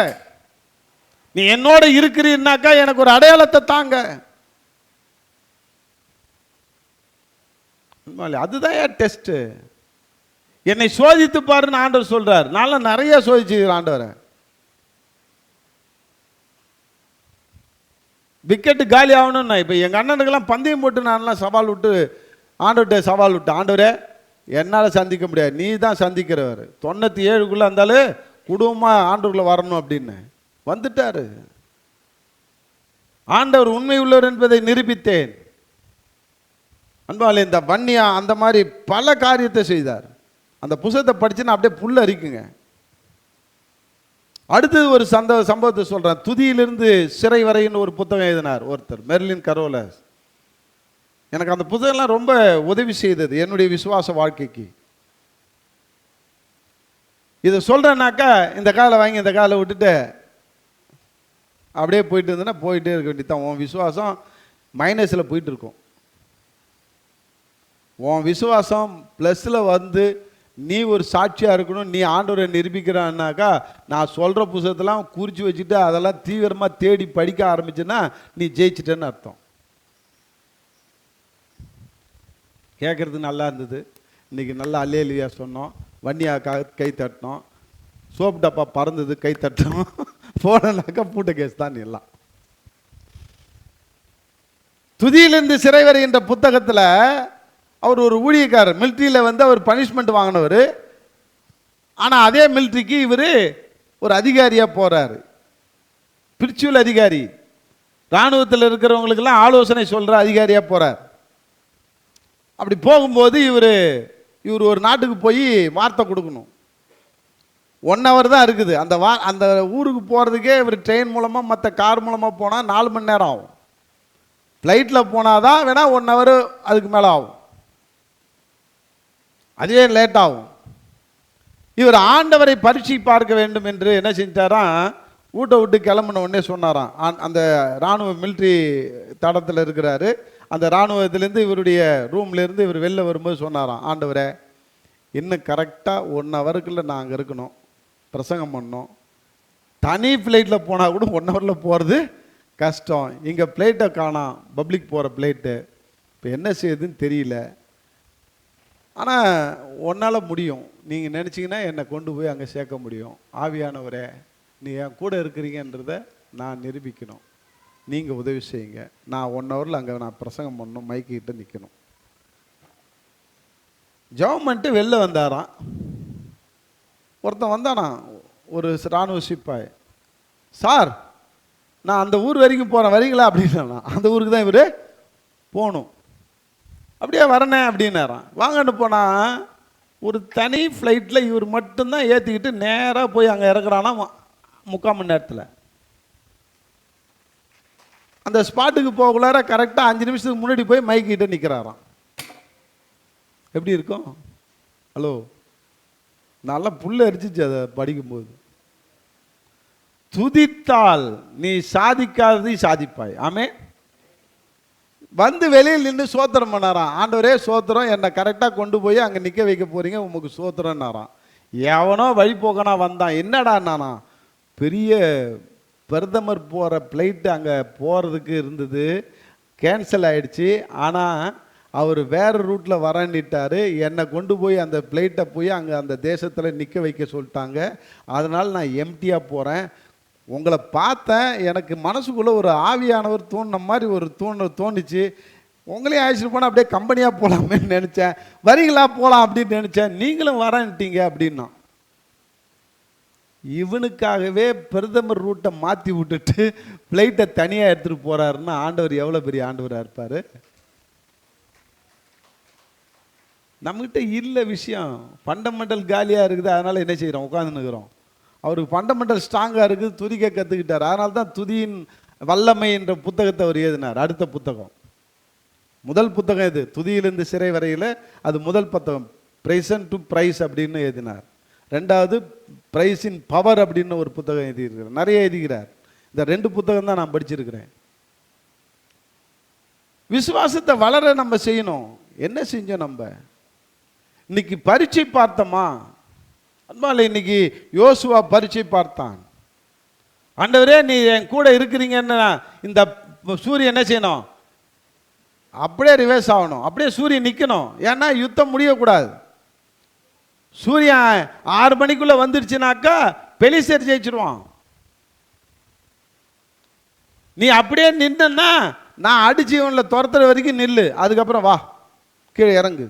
நீ என்னோட இருக்கிறீன்னாக்கா எனக்கு ஒரு அடையாளத்தை தாங்க. அதுதான் ஏன் டெஸ்ட். என்னை சோதித்து பாருன்னு ஆண்டவர் சொல்றார். நான் நிறைய சோதிச்சு ஆண்டவரை. விக்கெட்டு காலி ஆகணும்னா இப்போ எங்கள் அண்ணனுக்கெல்லாம் பந்தயம் போட்டு நான்லாம் சவால் விட்டு ஆண்டவர்கிட்ட சவால் விட்டு, ஆண்டவரே என்னால் சந்திக்க முடியாது, நீ தான் சந்திக்கிறவர், 97க்குள்ளே இருந்தாலும் குடும்பமாக ஆண்டவர்களை வரணும் அப்படின்னு வந்துட்டார். ஆண்டவர் உண்மை உள்ளவர் என்பதை நிரூபித்தேன். அன்பாலே இந்த வன்னியா அந்த மாதிரி பல காரியத்தை செய்தார். அந்த புத்தகத்தை படிச்சுன்னா அப்படியே புல்ல அரிக்குங்க. அடுத்தது ஒரு சம்பவத்தை சொல்கிறேன். துதியிலிருந்து சிறை வரைன்னு ஒரு புத்தகம் எழுதினார் ஒருத்தர், மெர்லின் கரோலஸ். எனக்கு அந்த புத்தகம்லாம் ரொம்ப உதவி செய்தது என்னுடைய விசுவாச வாழ்க்கைக்கு. இதை சொல்கிறேன்னாக்கா இந்த காலை வாங்கி இந்த காலை விட்டுட்டு அப்படியே போயிட்டு இருந்ததுன்னா போயிட்டே இருக்க வேண்டியதான். உன் விசுவாசம் மைனஸில் போயிட்டு இருக்கும். உன் விசுவாசம் ப்ளஸில் வந்து நீ ஒரு சாட்சியாக இருக்கணும், நீ ஆண்டவரை நிரூபிக்கிறான்னாக்கா நான் சொல்கிற புத்தகத்தெல்லாம் குறித்து வச்சுட்டு அதெல்லாம் தீவிரமாக தேடி படிக்க ஆரம்பிச்சுன்னா நீ ஜெயிச்சிட்டேன்னு அர்த்தம். கேட்குறது நல்லா இருந்தது. இன்றைக்கி நல்லா அல்லேலூயா சொன்னோம், வன்னியா கை தட்டினோம், சோப்பு டப்பா பறந்தது கை தட்டணும், போனாக்கா பூட்ட கேஸ் தான் எல்லாம். துதியிலிருந்து சிறை வருகின்ற புத்தகத்தில் அவர் ஒரு ஊழியக்காரர், மிலிட்ரியில் வந்து அவர் பனிஷ்மெண்ட் வாங்கினவர். ஆனால் அதே மிலிட்ரிக்கு இவர் ஒரு அதிகாரியாக போகிறாரு, பிரிச்சுவல் அதிகாரி, இராணுவத்தில் இருக்கிறவங்களுக்கெல்லாம் ஆலோசனை சொல்கிற அதிகாரியாக போகிறார். அப்படி போகும்போது இவர் ஒரு நாட்டுக்கு போய் வார்த்தை கொடுக்கணும். 1 hour தான் இருக்குது. அந்த ஊருக்கு போகிறதுக்கே இவர் ட்ரெயின் மூலமாக மற்ற கார் மூலமாக போனால் 4 மணி நேரம் ஆகும். ஃப்ளைட்டில் போனால் தான் வேணால் 1 hour அதுக்கு மேலே ஆகும், அதுவே லேட் ஆகும். இவர் ஆண்டவரை பரீட்சை பார்க்க வேண்டும் என்று என்ன செஞ்சாராம், வீட்டை விட்டு கிளம்பின உடனே சொன்னாராம். அந்த இராணுவ மிலிட்ரி தடத்தில் இருக்கிறாரு. அந்த இராணுவத்திலேருந்து இவருடைய ரூம்லேருந்து இவர் வெளில வரும்போது சொன்னாராம், ஆண்டவரே இன்னும் கரெக்டாக 1 hourக்குள்ளே நான் அங்கே இருக்கணும், பிரசங்கம் பண்ணோம். தனி ஃப்ளைட்டில் போனால் கூட 1 hourல போகிறது கஷ்டம், இங்கே ஃப்ளைட்டை காணோம், பப்ளிக் போகிற ஃப்ளைட்டு, இப்போ என்ன செய்யுதுன்னு தெரியல, ஆனால் உன்னால் முடியும், நீங்கள் நினச்சிங்கன்னா என்னை கொண்டு போய் அங்கே சேர்க்க முடியும். ஆவியானவரே நீ என் கூட இருக்கிறீங்கன்றதை நான் நிரூபிக்கணும், நீங்கள் உதவி செய்யுங்க. நான் 1 hourல அங்கே நான் பிரசங்கம் பண்ணணும், மைக்கிட்ட நிற்கணும். ஜெபம் பண்ணிட்டு வெளில வந்தாராம். ஒருத்தன் வந்தானா, ஒரு இராணுவ சிப்பாய், சார் நான் அந்த ஊர் வரைக்கும் போகிறேன், வரீங்களா அப்படின்னா. அந்த ஊருக்கு தான் இவர் போகணும். அப்படியே வரனே அப்படின்னாரான். வாங்கன்னு போனால் ஒரு தனி ஃப்ளைட்டில் இவர் மட்டும்தான் ஏற்றிக்கிட்டு நேராக போய் அங்கே இறக்குறானா 3/4 மணி நேரத்தில். அந்த ஸ்பாட்டுக்கு போகக்குள்ளார கரெக்டாக 5 நிமிஷத்துக்கு முன்னாடி போய் மைக்கிட்ட நிற்கிறாராம். எப்படி இருக்கும்? ஹலோ, நல்லா புல்ல அரிச்சிச்சு அதை படிக்கும்போது. துதித்தால் நீ சாதிக்காததை சாதிப்பாய். ஆமே. வந்து வெளியில் நின்று சோத்திரம் பண்ணாராம். ஆண்டவரே சோத்திரம், என்னை கரெக்டாக கொண்டு போய் அங்கே நிற்க வைக்க போகிறீங்க, உமக்கு சோத்திரம்னாராம். எவனோ வழிபோக்கனா வந்தான். என்னடா நானா, பெரிய பிரதமர் போகிற ஃப்ளைட்டு அங்கே போகிறதுக்கு இருந்தது, கேன்சல் ஆகிடுச்சு. ஆனால் அவர் வேறு ரூட்டில் வரன்னிட்டார், என்னை கொண்டு போய் அந்த ஃப்ளைட்டை போய் அங்கே அந்த தேசத்தில் நிற்க வைக்க சொல்லிட்டாங்க. அதனால் நான் எம்டியாக போகிறேன். உங்களை பார்த்தேன், எனக்கு மனசுக்குள்ளே ஒரு ஆவியானவர் தோணுன மாதிரி ஒரு தோணுச்சு. உங்களையும் அழைச்சிட்டு போனால் அப்படியே கம்பெனியாக போகலாமேன்னு நினச்சேன், வரீங்களா போகலாம் அப்படின்னு நினச்சேன், நீங்களும் வரன்ட்டீங்க அப்படின்னா. இவனுக்காகவே பிரதமர் ரூட்டை மாற்றி விட்டுட்டு ஃப்ளைட்டை தனியாக எடுத்துகிட்டு போகிறாருன்னா ஆண்டவர் எவ்வளோ பெரிய ஆண்டவராக இருப்பார். நம்மகிட்ட இல்லை விஷயம், ஃபண்டமெண்டல் காலியாக இருக்குது, அதனால் என்ன செய்கிறோம், உட்காந்துன்னுக்கிறோம். அவருக்கு ஃபண்டமெண்டல் ஸ்ட்ராங்காக இருக்குது, துதிக்க கற்றுக்கிட்டார். அதனால தான் துதியின் வல்லமை என்ற புத்தகத்தை அவர் எழுதினார். அடுத்த புத்தகம், முதல் புத்தகம் இது, துதியிலிருந்து சிறை வரையில். அது முதல் புத்தகம், ப்ரைசன் டு ப்ரைஸ் அப்படின்னு எழுதினார். 2வது ப்ரைஸின் பவர் அப்படின்னு ஒரு புத்தகம் எழுதியிருக்கிறார். நிறைய எழுதிக்கிறார். இந்த 2 புத்தகம் தான் நான் படிச்சிருக்கிறேன். விசுவாசத்தை வளர நம்ம செய்யணும். என்ன செஞ்சோம் நம்ம? இன்னைக்கு பரீட்சை பார்த்தோமா, அன்பால இன்னைக்கு யோசுவா பரீட்சை பார்த்தான். ஆண்டவரே நீ என் கூட இருக்கிறீங்கன்னா இந்த சூரியன் என்ன செய்யணும்? அப்படியே ரிவர்ஸ் ஆகணும், அப்படியே சூரியன் நிற்கணும். ஏன்னா யுத்தம் முடியக்கூடாது. சூரியன் 6 மணிக்குள்ள வந்துடுச்சுனாக்கா பெலிஸ்தர் ஜெயிச்சிருவான். நீ அப்படியே நின்னா நான் அடிச்சு இவன்ல துரத்துற வரைக்கும் நில்லு, அதுக்கப்புறம் வா கீழே இறங்கு.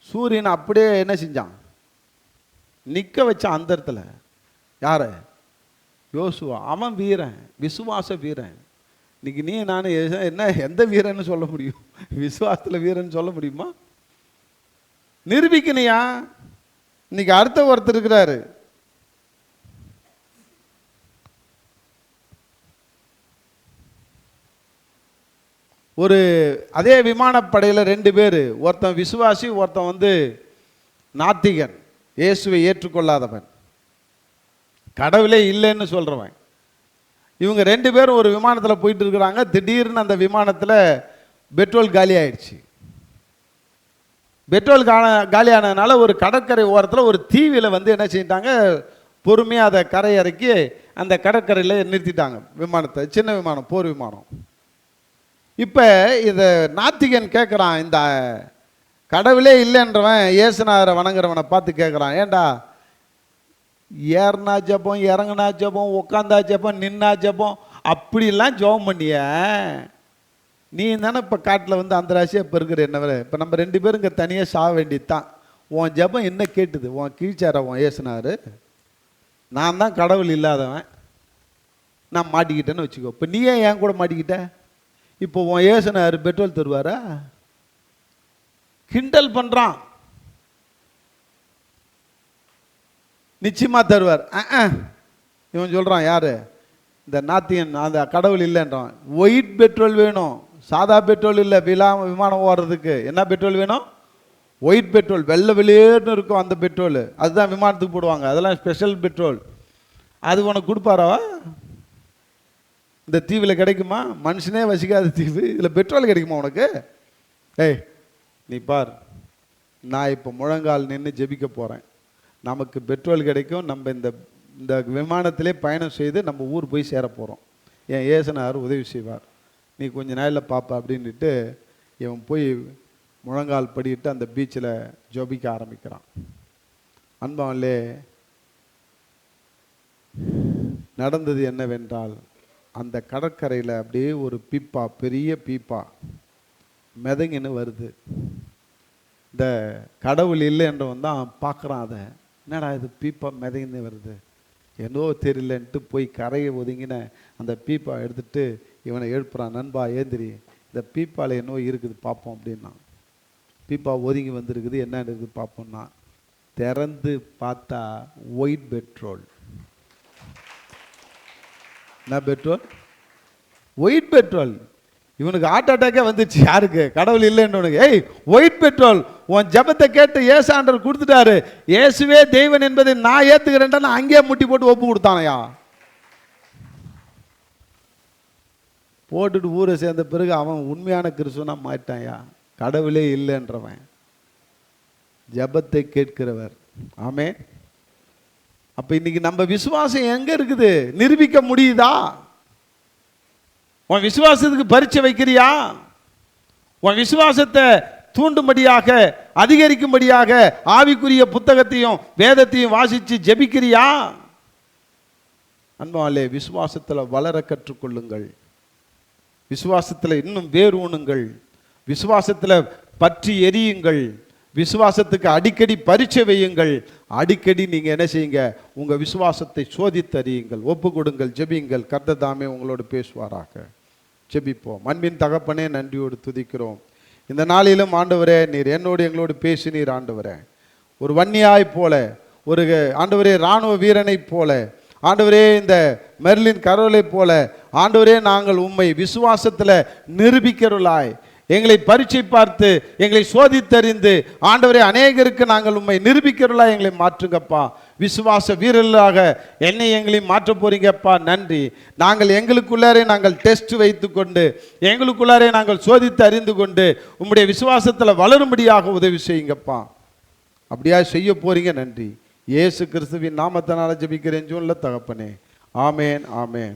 சூரியன் அப்படியே என்ன செஞ்சான்? நிற்க வச்சான் அந்த இடத்துல. யார? யோசுவா. அவன் வீரன், விசுவாச வீரன். இன்னைக்கு நீ நான் என்ன எந்த வீரன்னு சொல்ல முடியும்? விசுவாசத்தில் வீரன் சொல்ல முடியுமா? நிரூபிக்கணையா? இன்னைக்கு அடுத்த ஒருத்தர் இருக்கிறாரு, ஒரு அதே விமானப்படையில் 2 பேர், ஒருத்தன் விசுவாசி, ஒருத்தன் நாத்திகன், இயேசுவை ஏற்றுக்கொள்ளாதவன், கடவுளே இல்லைன்னு சொல்றவன். இவங்க 2 பேரும் ஒரு விமானத்தில் போயிட்டு இருக்கிறாங்க. திடீர்னு அந்த விமானத்தில் பெட்ரோல் காலி ஆயிடுச்சு. பெட்ரோல் காலியானதுனால ஒரு கடற்கரை ஓரத்தில் ஒரு தீவில் என்ன செஞ்சிட்டாங்க, பொறுமையாக அதை கரை இறக்கி அந்த கடற்கரையில் நிறுத்திட்டாங்க விமானத்தை. சின்ன விமானம், போர் விமானம். இப்போ இதை நாத்திகன் கேட்குறான், இந்த கடவுளே இல்லைன்றவன் இயேசுநாதரை வணங்குறவனை பார்த்து கேட்குறான், ஏண்டா ஏறினா ஜபம், இறங்குனா ஜபம், உட்காந்தா ஜபம், நின்னா ஜபம், அப்படிலாம் ஜபம் பண்ணிய நீ தானே இப்போ காட்டில் அந்த ராசியாக இப்போ இருக்கிற என்ன வர? இப்போ நம்ம 2 பேரும் இங்கே தனியாக சாக வேண்டியது தான். உன் ஜபம் என்ன கேட்டுது? உன் கீழ்ச்சார உன் இயேசுநாதர். நான் தான் கடவுள் இல்லாதவன், நான் மாட்டிக்கிட்டேன்னு வச்சுக்கோ. இப்போ நீ ஏன் என் கூட மாட்டிக்கிட்ட? இப்போ உன் இயேசுநாதர் பெட்ரோல் தருவாரா? கிண்டல் பண்ணுறான். நிச்சயமா தருவார். இவன் சொல்றான், யாரு? இந்த நாத்தியன், அந்த கடவுள் இல்லைன்றான். ஒயிட் பெட்ரோல் வேணும், சாதா பெட்ரோல் இல்லை. விமானம் ஓடுறதுக்கு என்ன பெட்ரோல் வேணும்? ஒயிட் பெட்ரோல், வெள்ளை வெளியேன்னு இருக்கும் அந்த பெட்ரோல். அதுதான் விமானத்துக்கு போடுவாங்க, அதெல்லாம் ஸ்பெஷல் பெட்ரோல். அது உனக்கு கொடுப்பாரவா? இந்த தீவில் கிடைக்குமா? மனுஷனே வசிக்காத தீவு, இதில் பெட்ரோல் கிடைக்குமா உனக்கு? ஏய் நீ பார், நான் இப்போ முழங்கால் நின்று ஜெபிக்க போகிறேன், நமக்கு பெட்ரோல் கிடைக்கும், நம்ம இந்த விமானத்திலே பயணம் செய்து நம்ம ஊர் போய் சேர போகிறோம், என் இயேசுநாதர் உதவி செய்வார், நீ கொஞ்ச நாளில் பாப்பா அப்படின்ட்டு இவன் போய் முழங்கால் படிட்டு அந்த பீச்சில் ஜெபிக்க ஆரம்பிக்கிறான். அன்பாலே நடந்தது என்னவென்றால், அந்த கடற்கரையில் அப்படியே ஒரு பீப்பா, பெரிய பீப்பா மிதங்கின்னு வருது. இந்த கடவுள் இல்லைன்றவன் தான் பார்க்குறான். அதை என்னடா இது பீப்பா மிதங்கின்னு வருது, என்னவோ தெரியலன்ட்டு போய் கரையை ஒதுங்கின அந்த பீப்பா எடுத்துட்டு இவனை எழுப்புறான். நண்பா ஏந்திரி, இந்த பீப்பாவில் என்னவோ இருக்குது பார்ப்போம் அப்படின்னா. பீப்பா ஒதுங்கி வந்துருக்குது, என்ன இருக்குது பார்ப்போம்னா திறந்து பார்த்தா ஒயிட் பெட்ரோல். என்ன பெட்ரோல்? White petrol. இவனுக்கு ஹார்ட் அட்டாக்கே வந்துச்சு. யாருக்கு? கடவுள் இல்லைன்னு. ஏய் ஒயிட் பெட்ரோல், உன் ஜபத்தை கேட்டு ஏசாண்டர் கொடுத்துட்டாரு, இயேசுவே தெய்வன் என்பதை நான் ஏத்துக்கிறேன், அங்கேயே முட்டி போட்டு ஒப்பு கொடுத்தானையா. போட்டுட்டு ஊரை சேர்ந்த பிறகு அவன் உண்மையான கிறிஸ்துவனா மாட்டான்யா. கடவுளே இல்லைன்றவன், ஜபத்தை கேட்கிறவர். ஆமே. அப்ப இன்னைக்கு நம்ம விசுவாசம் எங்க இருக்குது? நிரூபிக்க முடியுதா? உன் விசுவாசத்துக்கு பரீட்சை வைக்கிறியா? உன் விசுவாசத்தை தூண்டும்படியாக, அதிகரிக்கும்படியாக ஆவிக்குரிய புத்தகத்தையும் வேதத்தையும் வாசித்து ஜெபிக்கிறியா? அன்பாலே விசுவாசத்தில் வளர கற்றுக்கொள்ளுங்கள், விசுவாசத்தில் இன்னும் வேர் ஊனுங்கள், விசுவாசத்தில் பற்றி எரியுங்கள், விசுவாசத்துக்கு அடிக்கடி பரீட்சை வையுங்கள். அடிக்கடி நீங்க என்ன செய்யுங்க? உங்க விசுவாசத்தை சோதித்தறியுங்கள், ஒப்பு கொடுங்கள், ஜெபியுங்கள். கர்த்தர் தாமே உங்களோடு பேசுவாராக. ஜெபிப்போம். அன்பின் தகப்பனே, நன்றியோடு துதிக்கிறோம். இந்த நாளிலும் ஆண்டவரே, நீர் என்னோடு எங்களோடு பேசினீர் ஆண்டவரே. ஒரு வன்னியாய் போல, ஒரு ஆண்டவரே இராணுவ வீரனை போல, ஆண்டவரே இந்த மெர்லின் கரோலை போல, ஆண்டவரே நாங்கள் உம்மை விசுவாசத்தில் நிரூபிக்கிறவர்களாய், எங்களை பரீட்சை பார்த்து எங்களை சோதித்தறிந்து ஆண்டவரே அநேகருக்கு நாங்கள் உம்மை நிரூபிக்கிறவர்களாய் எங்களை மாற்றுங்கப்பா. விசுவாச வீரர்களாக என்னை எங்களையும் மாற்ற போறீங்கப்பா. நன்றி. நாங்கள் எங்களுக்குள்ளாரே நாங்கள் டெஸ்ட் வைத்து கொண்டு, எங்களுக்குள்ளாரே நாங்கள் சோதித்து அறிந்து கொண்டு உம்முடைய விசுவாசத்தில் வளரும்படியாக உதவி செய்யுங்கப்பா. அப்படியா செய்ய போறீங்க. நன்றி. இயேசு கிறிஸ்துவின் நாமத்தினால ஜெபிக்கிறேன் ஜூன்ல தகப்பனே. ஆமேன், ஆமேன்.